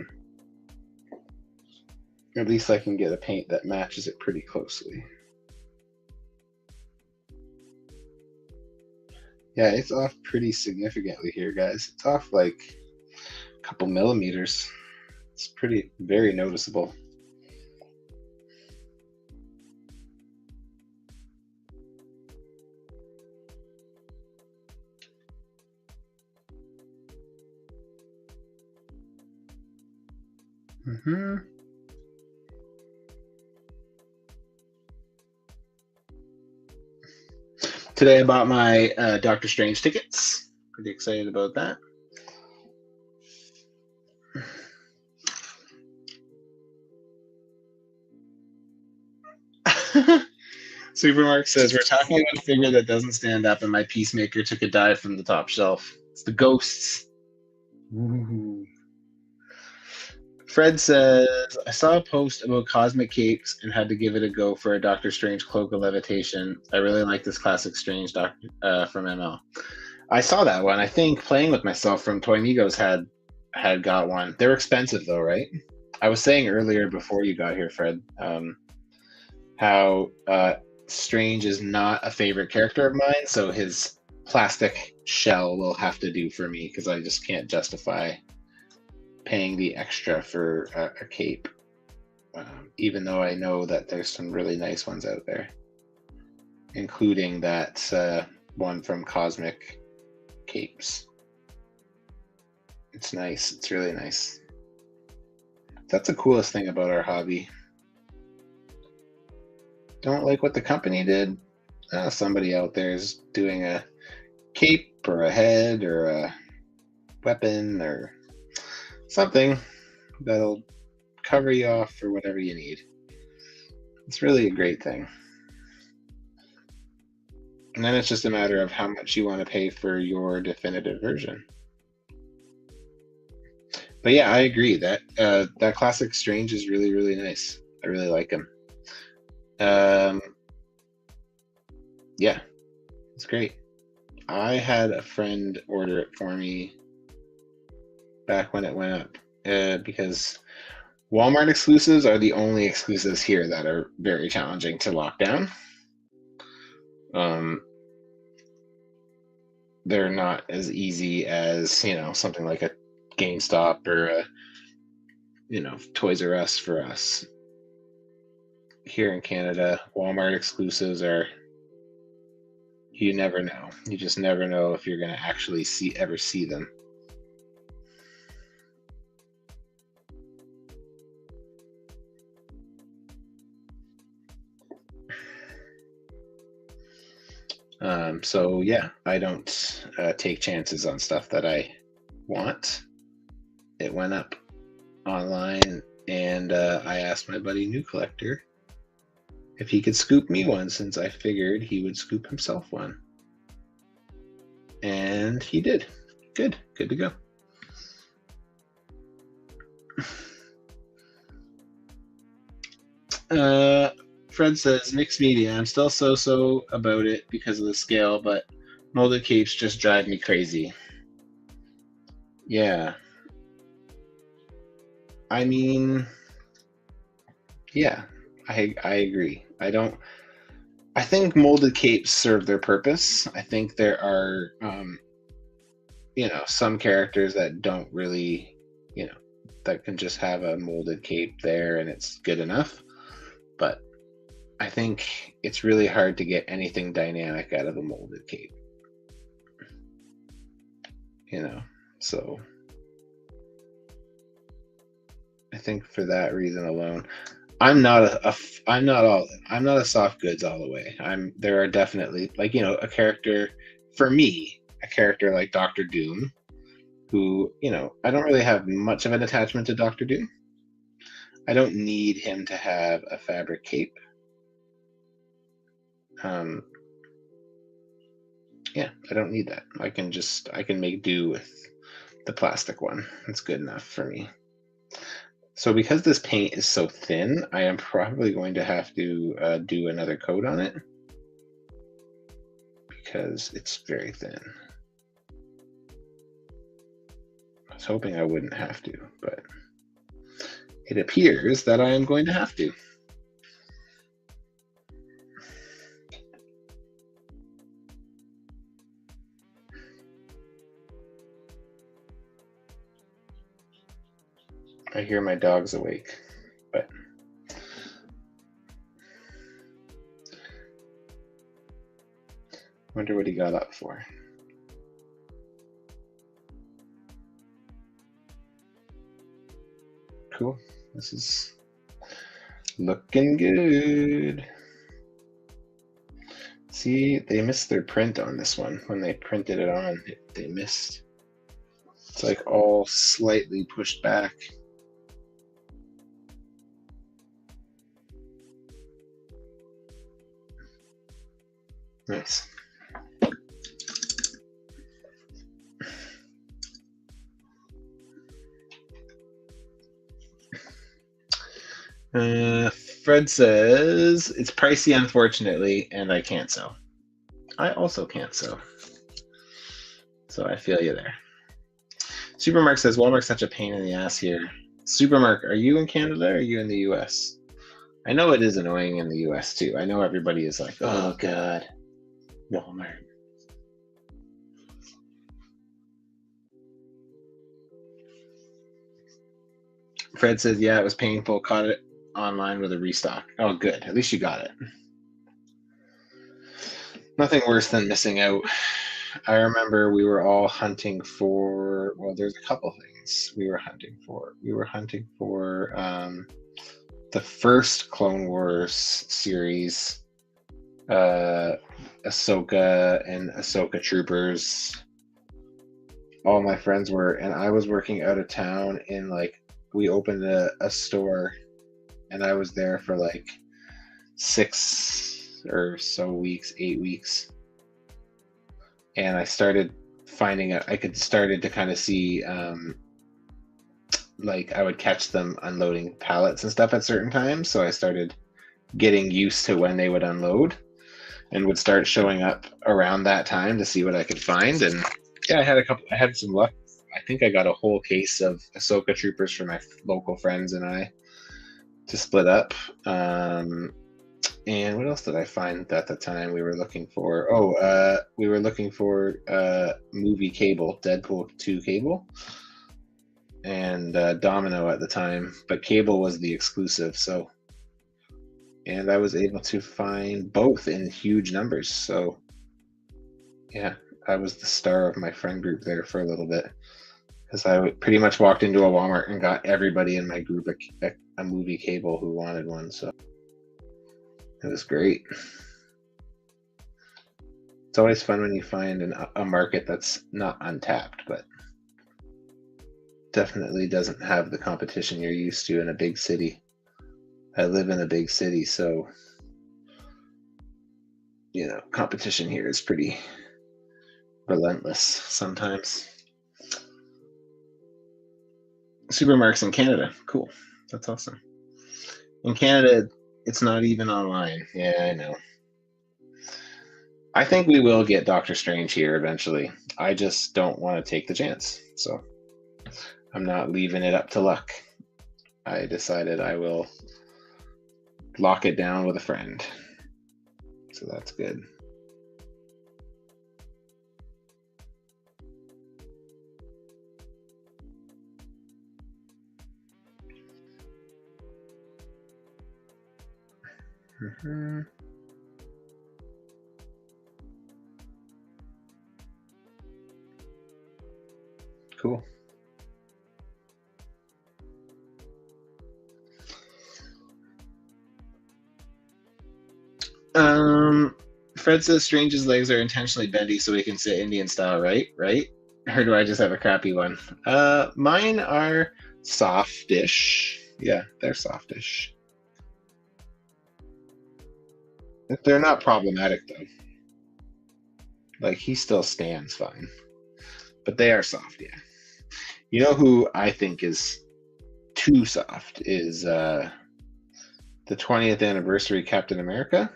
least I can get a paint that matches it pretty closely. Yeah, it's off pretty significantly here, guys. It's off like a couple millimeters. It's very noticeable. Today I bought my Doctor Strange tickets. Pretty excited about that. Supermark says, we're talking about a figure that doesn't stand up and my Peacemaker took a dive from the top shelf. It's the ghosts. Ooh. Fred says, I saw a post about cosmic capes and had to give it a go for a Doctor Strange cloak of levitation. I really like this classic Strange Doctor from ML. I saw that one. I think Playing With Myself from Toy Migos had got one. They're expensive though, right? I was saying earlier before you got here, Fred, how Strange is not a favorite character of mine, so his plastic shell will have to do for me because I just can't justify paying the extra for a cape, even though I know that there's some really nice ones out there, including that one from Cosmic Capes. It's nice. It's really nice. That's the coolest thing about our hobby. Don't like what the company did? Somebody out there is doing a cape or a head or a weapon or something that'll cover you off for whatever you need. It's really a great thing. And then it's just a matter of how much you want to pay for your definitive version. But yeah, I agree that that classic Strange is really, really nice. I really like him. Yeah, it's great. I had a friend order it for me back when it went up because Walmart exclusives are the only exclusives here that are very challenging to lock down. They're not as easy as, you know, something like a GameStop or a, you know, Toys R Us for us. Here in Canada, Walmart exclusives are, you never know. You just never know if you're going to actually ever see them. So yeah, I don't take chances on stuff that I want. It went up online, and I asked my buddy New Collector if he could scoop me one, since I figured he would scoop himself one. And he did. Good to go. Fred says, mixed media. I'm still so about it because of the scale, but molded capes just drive me crazy. Yeah. I mean, yeah, I agree. I think molded capes serve their purpose. I think there are, you know, some characters that don't really, you know, that can just have a molded cape there and it's good enough. But I think it's really hard to get anything dynamic out of a molded cape. You know, so I think for that reason alone, I'm not a soft goods all the way. There are definitely, like, you know, a character like Doctor Doom, who, you know, I don't really have much of an attachment to Doctor Doom. I don't need him to have a fabric cape. Yeah, I don't need that. I can make do with the plastic one. It's good enough for me. So because this paint is so thin, I am probably going to have to do another coat on it because it's very thin. I was hoping I wouldn't have to, but it appears that I am going to have to. I hear my dog's awake, but wonder what he got up for. Cool. This is looking good. See, they missed their print on this one. When they printed it on, they missed. It's like all slightly pushed back. Nice. Fred says, it's pricey, unfortunately, and I can't sew. I also can't sew. So I feel you there. Supermark says, Walmart's such a pain in the ass here. Supermark, are you in Canada or are you in the US? I know it is annoying in the US too. I know everybody is like, oh God, Walmart. Fred says, yeah, it was painful. Caught it online with a restock. Oh, good. At least you got it. Nothing worse than missing out. I remember we were all hunting for, well, there's a couple things we were hunting for. We were hunting for the first Clone Wars series, Ahsoka and Ahsoka Troopers. All my friends were, and I was working out of town in, like, we opened a store and I was there for like 6 or so weeks, 8 weeks. And I started finding out, started to kind of see, like, I would catch them unloading pallets and stuff at certain times. So I started getting used to when they would unload and would start showing up around that time to see what I could find. And yeah, I had some luck. I think I got a whole case of Ahsoka Troopers for my local friends and I to split up. And what else did I find at the time we were looking for? We were looking for movie cable, Deadpool 2 cable, and Domino at the time, but cable was the exclusive. So, and I was able to find both in huge numbers. So, yeah, I was the star of my friend group there for a little bit because I pretty much walked into a Walmart and got everybody in my group a movie cable who wanted one. So it was great. It's always fun when you find a market that's not untapped, but definitely doesn't have the competition you're used to in a big city. I live in a big city, so competition here is pretty relentless sometimes. Supermarkets in Canada, cool. That's awesome. In Canada, it's not even online. Yeah, I know. I think we will get Doctor Strange here eventually. I just don't want to take the chance. So I'm not leaving it up to luck. I decided I will lock it down with a friend. So that's good. Mm-hmm. Cool. Fred says Strange's legs are intentionally bendy so he can sit Indian style, right? Right? Or do I just have a crappy one? Mine are softish. Yeah, they're softish. They're not problematic though. Like he still stands fine, but they are soft. Yeah. You know who I think is too soft is the 20th anniversary Captain America,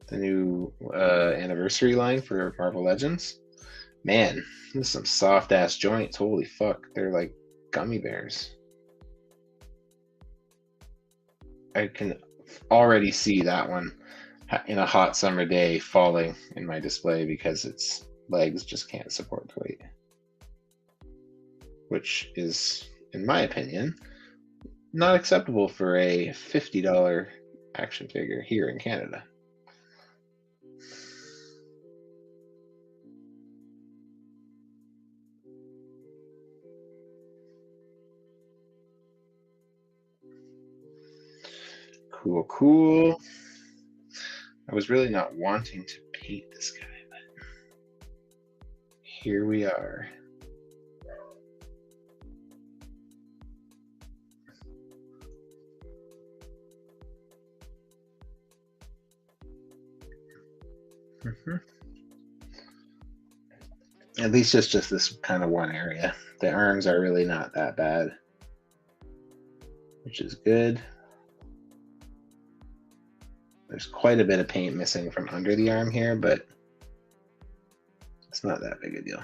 the new anniversary line for Marvel Legends. Man, there's some soft ass joints. Holy fuck, they're like gummy bears. I can already see that one in a hot summer day falling in my display because its legs just can't support the weight, which is, in my opinion, not acceptable for a $50 action figure here in Canada. Cool, cool. I was really not wanting to paint this guy, but here we are. Mm-hmm. At least it's just this kind of one area. The arms are really not that bad, which is good. There's quite a bit of paint missing from under the arm here, but it's not that big a deal.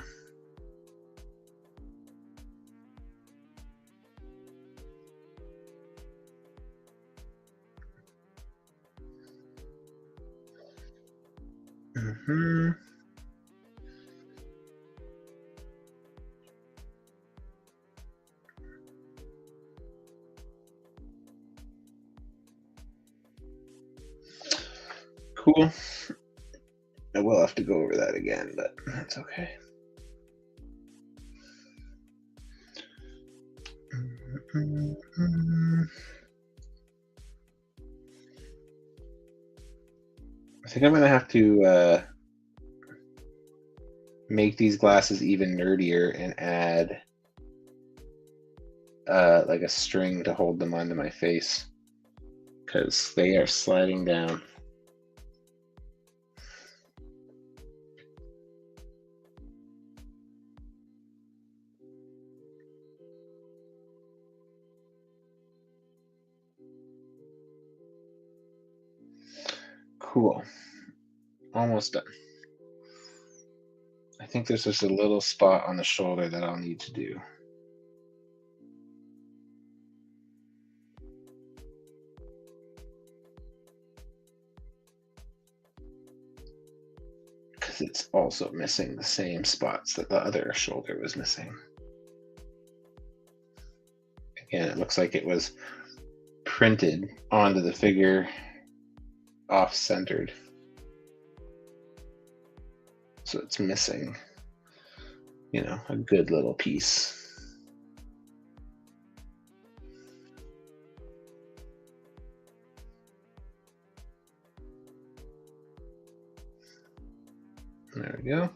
Mm-hmm. Cool. I will have to go over that again, but that's okay. I think I'm gonna have to make these glasses even nerdier and add like a string to hold them onto my face because they are sliding down. Cool. Almost done. I think there's just a little spot on the shoulder that I'll need to do. Because it's also missing the same spots that the other shoulder was missing. Again, it looks like it was printed onto the figure off-centered. So it's missing, you know, a good little piece. There we go.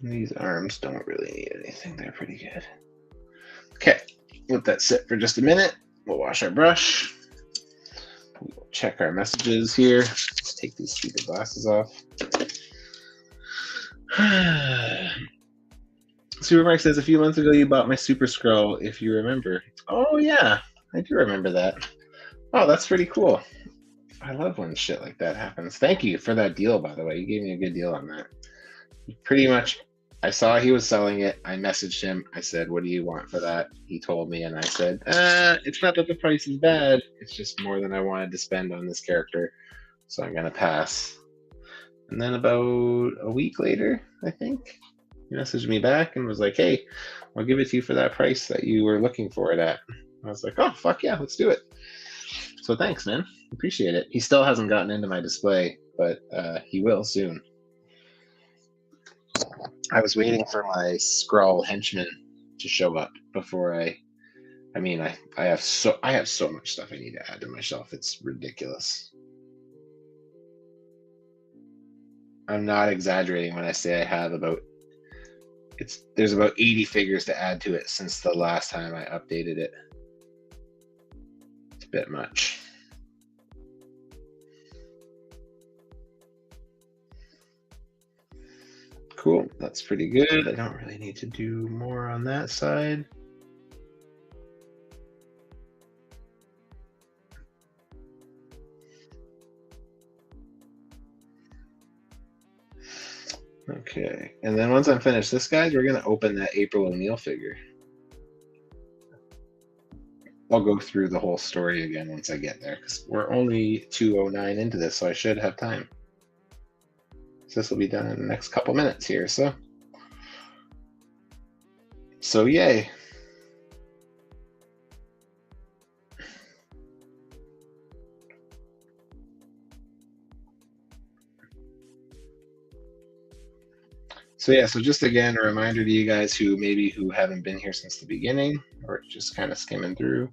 And these arms don't really need anything. They're pretty good. Okay, let that sit for just a minute. We'll wash our brush. We'll check our messages here. Let's take these stupid glasses off. Supermark says, a few months ago you bought my Super Scroll, if you remember. Oh yeah, I do remember that. Oh, that's pretty cool. I love when shit like that happens. Thank you for that deal, by the way. You gave me a good deal on that. Pretty much, I saw he was selling it. I messaged him. I said, what do you want for that? He told me, and I said, it's not that the price is bad. It's just more than I wanted to spend on this character. So I'm going to pass. And then about a week later, I think, he messaged me back and was like, hey, I'll give it to you for that price that you were looking for it at. I was like, oh, fuck yeah, let's do it. So thanks, man. Appreciate it. He still hasn't gotten into my display, but he will soon. I was waiting for my Skrull henchman to show up before I have so much stuff I need to add to my shelf. It's ridiculous. I'm not exaggerating when I say I have there's about 80 figures to add to it since the last time I updated it. It's a bit much. Cool, that's pretty good. I don't really need to do more on that side. Okay, and then once I'm finished this, guys, we're gonna open that April O'Neil figure. I'll go through the whole story again once I get there, because we're only 2:09 into this, so I should have time. So this will be done in the next couple minutes here, so yay. So yeah, so just again, a reminder to you guys who haven't been here since the beginning or just kind of skimming through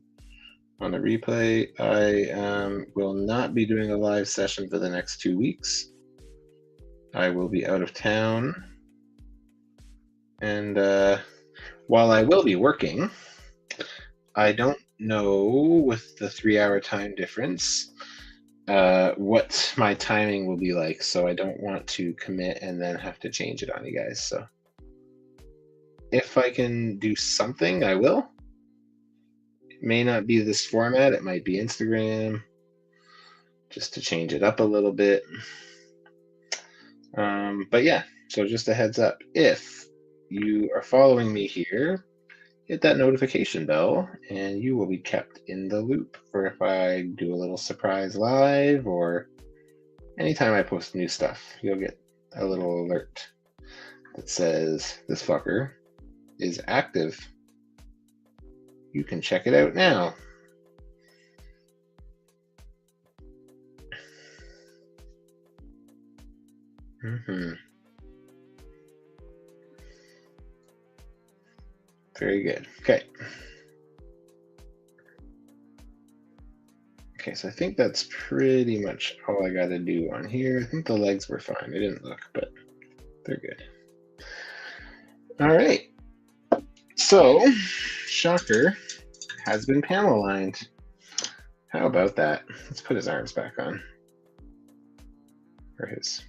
on the replay, I will not be doing a live session for the next 2 weeks. I will be out of town. And while I will be working, I don't know with the 3-hour time difference what my timing will be like, so I don't want to commit and then have to change it on you guys. So if I can do something, I will. It may not be this format, it might be Instagram, just to change it up a little bit. But yeah, so just a heads up, if you are following me here, hit that notification bell and you will be kept in the loop for if I do a little surprise live or anytime I post new stuff. You'll get a little alert that says this fucker is active. You can check it out now. Very good. Okay. Okay, so I think that's pretty much all I got to do on here. I think the legs were fine. They didn't look, but they're good. All right. So, Shocker has been panel lined. How about that? Let's put his arms back on. Or his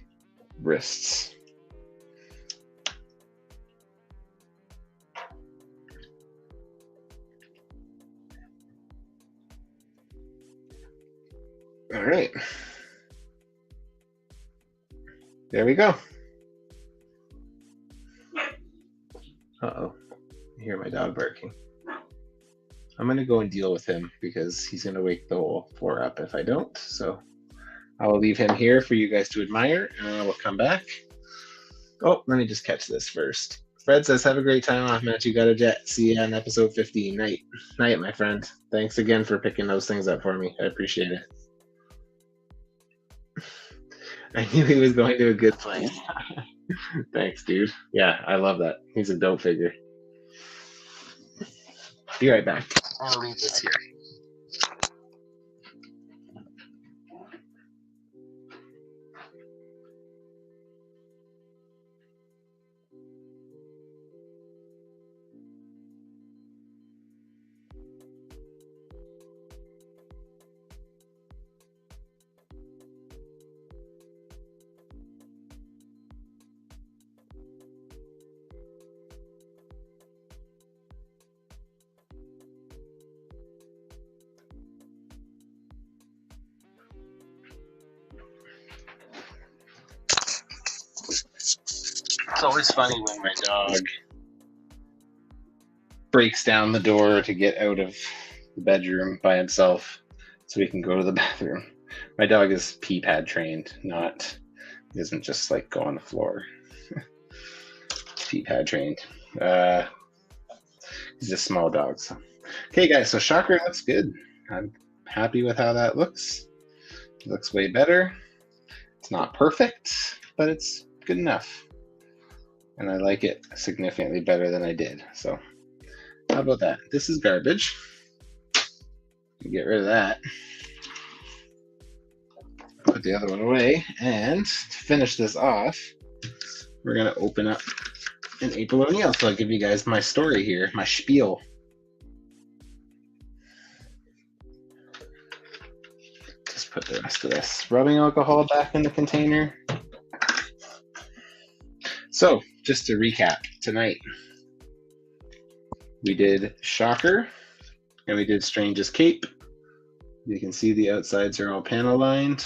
wrists. All right. There we go. Uh-oh. I hear my dog barking. I'm going to go and deal with him because he's going to wake the whole floor up if I don't. So I will leave him here for you guys to admire, and I will come back. Oh, let me just catch this first. Fred says, have a great time off, Matt. You got a jet. See you on episode 15. Night. Night, my friend. Thanks again for picking those things up for me. I appreciate it. I knew he was going to a good place. Thanks, dude. Yeah, I love that. He's a dope figure. Be right back. I'll leave this here. It's always funny when my dog breaks down the door to get out of the bedroom by himself so he can go to the bathroom. My dog is pee pad trained, he doesn't just like go on the floor. Pee pad trained. He's a small dog. So. Okay, guys, so Shocker looks good. I'm happy with how that looks. It looks way better. It's not perfect, but it's good enough. And I like it significantly better than I did. So how about that? This is garbage. Get rid of that. Put the other one away. And to finish this off, we're going to open up an April O'Neil. So I'll give you guys my story here, my spiel. Just put the rest of this rubbing alcohol back in the container. So, just to recap, tonight we did Shocker and we did Strange's Cape. You can see the outsides are all panel lined.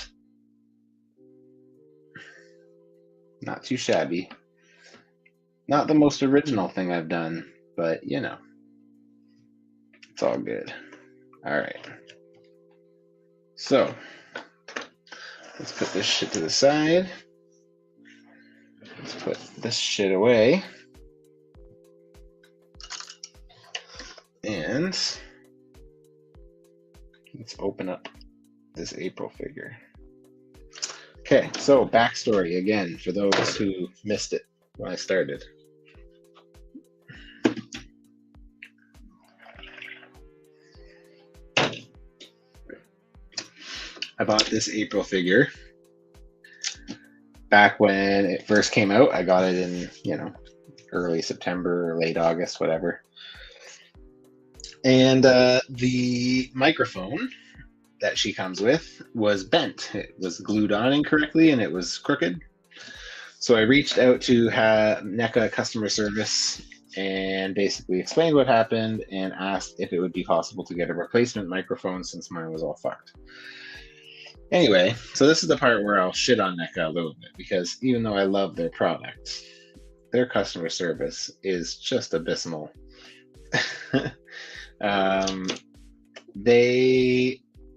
Not too shabby. Not the most original thing I've done, but you know, it's all good. All right. So, let's put this shit to the side. Let's put this shit away. And let's open up this April figure. Okay, so backstory again for those who missed it when I started. I bought this April figure back when it first came out. I got it in, early September, late August, whatever. And the microphone that she comes with was bent. It was glued on incorrectly and it was crooked. So I reached out to NECA customer service and basically explained what happened and asked if it would be possible to get a replacement microphone since mine was all fucked. Anyway, so this is the part where I'll shit on NECA a little bit because even though I love their product, their customer service is just abysmal.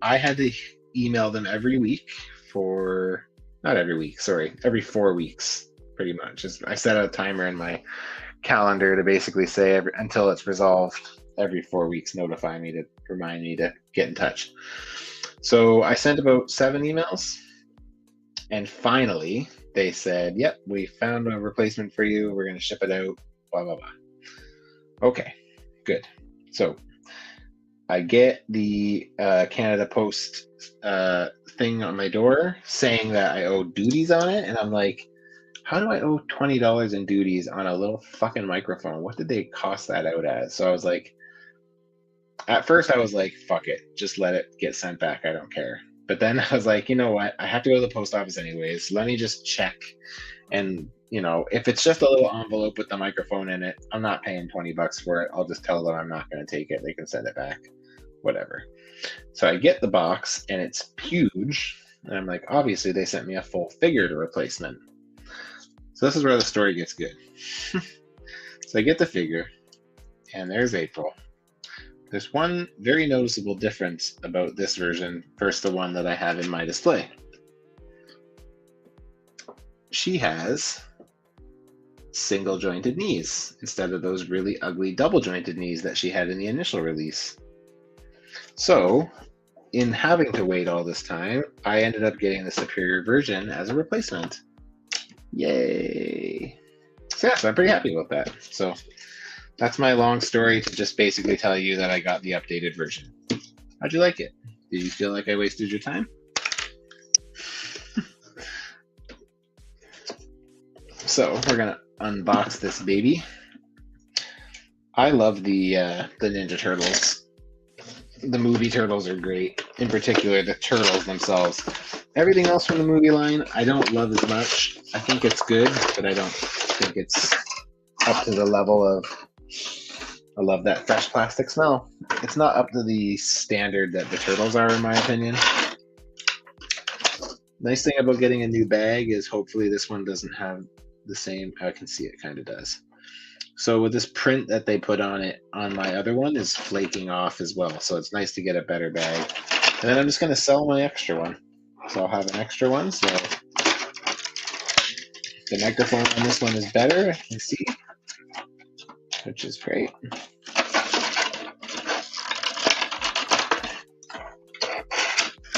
I had to email them every 4 weeks, pretty much. I set a timer in my calendar to basically say until it's resolved, every 4 weeks, notify me to remind me to get in touch. So I sent about 7 emails, and finally they said, yep, we found a replacement for you. We're going to ship it out, blah, blah, blah. Okay, good. So I get the Canada Post thing on my door saying that I owe duties on it, and I'm like, how do I owe $20 in duties on a little fucking microphone? What did they cost that out as? So I was like, at first I was like, fuck it, just let it get sent back, I don't care. But then I was like, you know what, I have to go to the post office anyways, let me just check. And if it's just a little envelope with the microphone in it, I'm not paying $20 for it. I'll just tell them I'm not going to take it. They can send it back, whatever. So I get the box and it's huge. And I'm like, obviously they sent me a full figure to replacement. So this is where the story gets good. So I get the figure, and there's April. There's one very noticeable difference about this version versus the one that I have in my display. She has single jointed knees instead of those really ugly double jointed knees that she had in the initial release. So in having to wait all this time, I ended up getting the superior version as a replacement. Yay! So yeah, so I'm pretty happy about that. So that's my long story to just basically tell you that I got the updated version. How'd you like it? Did you feel like I wasted your time? So we're gonna unbox this baby. I love the Ninja Turtles. The movie Turtles are great. In particular, the Turtles themselves. Everything else from the movie line, I don't love as much. I think it's good, but I don't think it's up to the level of, I love that fresh plastic smell. It's not up to the standard that the Turtles are, in my opinion. Nice thing about getting a new bag is hopefully this one doesn't have the same, I can see it kind of does. So with this print that they put on it, on my other one, is flaking off as well. So it's nice to get a better bag. And then I'm just going to sell my extra one. So I'll have an extra one. So the microphone on this one is better, I can see, which is great.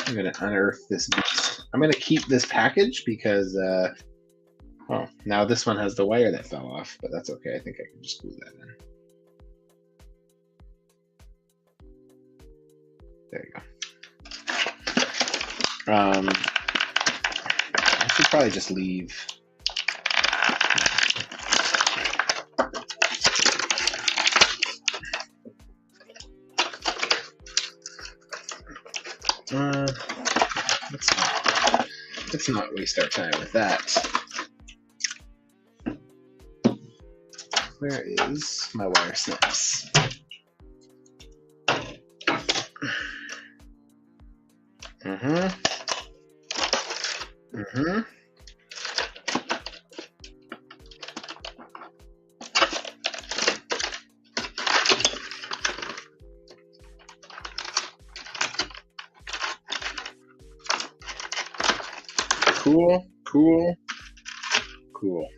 I'm going to unearth this beast. I'm going to keep this package because oh, now this one has the wire that fell off, but that's okay. I think I can just glue that in. There you go. I should probably just leave. Let's not waste our time with that. Where is my wire snips? Cool.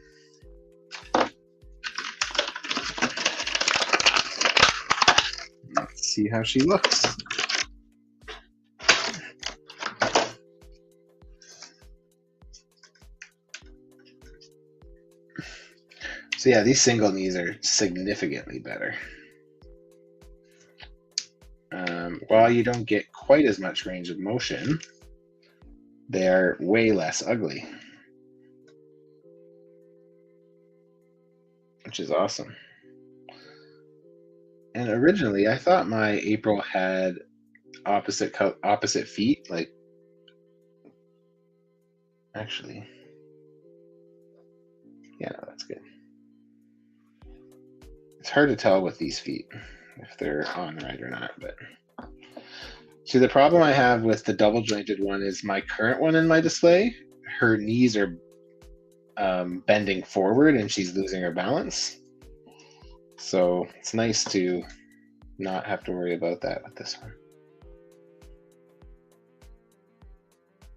Let's see how she looks. So yeah, these single knees are significantly better. While you don't get quite as much range of motion, they are way less ugly, which is awesome. And originally, I thought my April had opposite feet. Like, actually, yeah, no, that's good. It's hard to tell with these feet if they're on right or not, but see, the problem I have with the double jointed one is my current one in my display, her knees are bending forward and she's losing her balance. So it's nice to not have to worry about that with this one.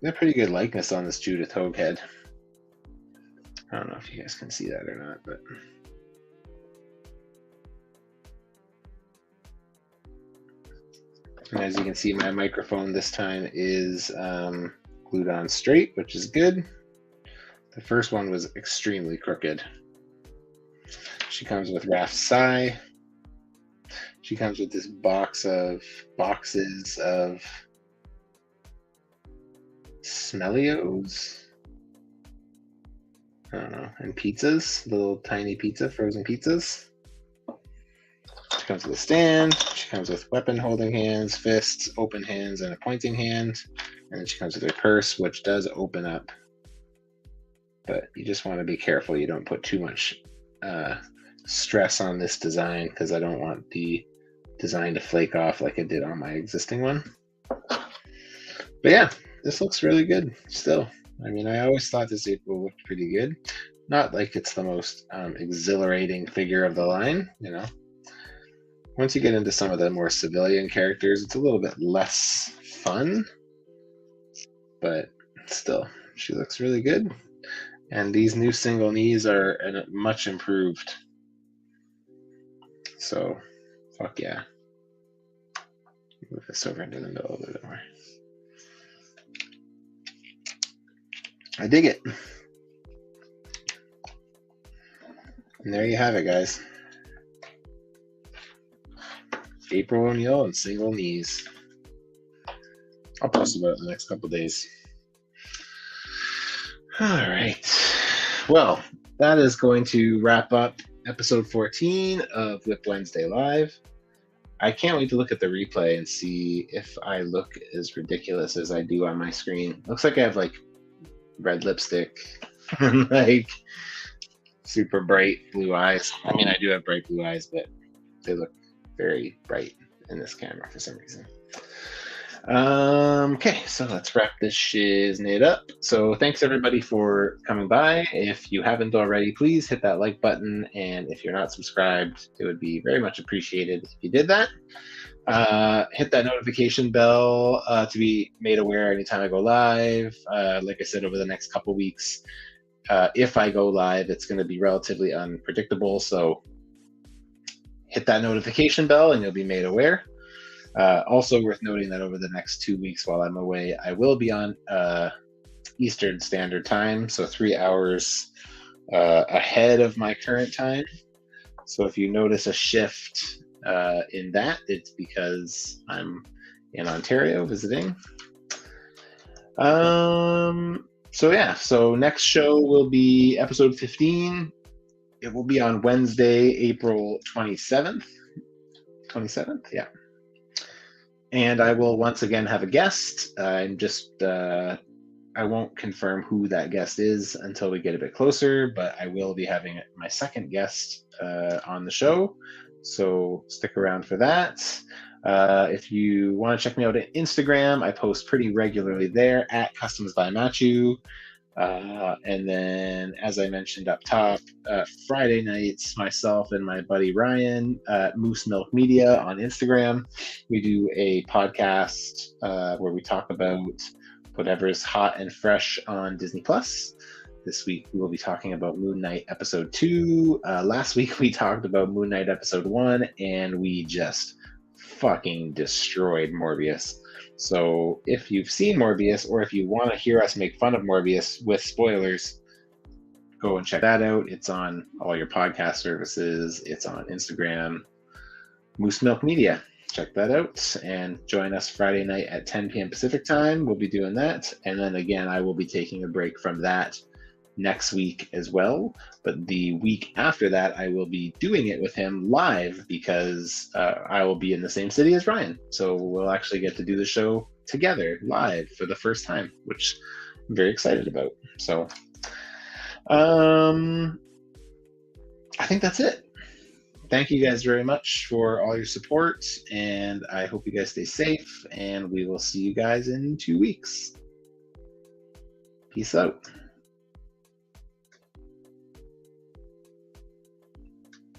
Got pretty good likeness on this Judith Hogue head. I don't know if you guys can see that or not, but and as you can see, my microphone this time is glued on straight, which is good. The first one was extremely crooked. She comes with Raph's Sigh. She comes with this boxes of Smellios. I don't know, and pizzas, little tiny frozen pizzas. She comes with a stand. She comes with weapon holding hands, fists, open hands, and a pointing hand. And then she comes with her purse, which does open up. But you just want to be careful you don't put too much stress on this design, because I don't want the design to flake off like it did on my existing one. But yeah, this looks really good still. I mean, I always thought this April looked pretty good. not like it's the most exhilarating figure of the line, you know. Once you get into some of the more civilian characters, it's a little bit less fun, but still, she looks really good. And these new single knees are much improved. So, fuck yeah. Move this over into the middle a little bit more. I dig it. And there you have it, guys. April O'Neil and single knees. I'll post about it in the next couple of days. All right. Well, that is going to wrap up episode 14 of WIP Wednesday Live. I can't wait to look at the replay and see if I look as ridiculous as I do on my screen. Looks like I have like red lipstick and like super bright blue eyes. I mean, I do have bright blue eyes, but they look very bright in this camera for some reason. Okay, so let's wrap this shiznit up. So thanks everybody for coming by. If you haven't already, please hit that like button, and if you're not subscribed, it would be very much appreciated if you did that. Hit that notification bell to be made aware anytime I go live. Like I said, over the next couple weeks, if I go live, it's going to be relatively unpredictable, so hit that notification bell and you'll be made aware. Also worth noting that over the next 2 weeks while I'm away, I will be on Eastern Standard Time, so 3 hours ahead of my current time. So if you notice a shift in that, it's because I'm in Ontario visiting. So yeah, so next show will be episode 15. It will be on Wednesday, April 27th. 27th, yeah. And I will once again have a guest. I won't confirm who that guest is until we get a bit closer, but I will be having my second guest on the show. So stick around for that. If you want to check me out on Instagram, I post pretty regularly there at customsbymatchu. And then, as I mentioned up top, Friday nights, myself and my buddy Ryan at Moose Milk Media on Instagram, we do a podcast where we talk about whatever's hot and fresh on Disney Plus. This week we will be talking about Moon Knight episode 2. Last week we talked about Moon Knight episode 1, and we just fucking destroyed Morbius. So if you've seen Morbius, or if you want to hear us make fun of Morbius with spoilers, go and check that out. It's on all your podcast services. It's on Instagram, Moose Milk Media. Check that out and join us Friday night at 10 p.m. Pacific time. We'll be doing that. And then again, I will be taking a break from that next week as well. But the week after that, I will be doing it with him live because I will be in the same city as Ryan. So we'll actually get to do the show together live for the first time, which I'm very excited about. So I think that's it. Thank you guys very much for all your support, and I hope you guys stay safe, and we will see you guys in 2 weeks. Peace out.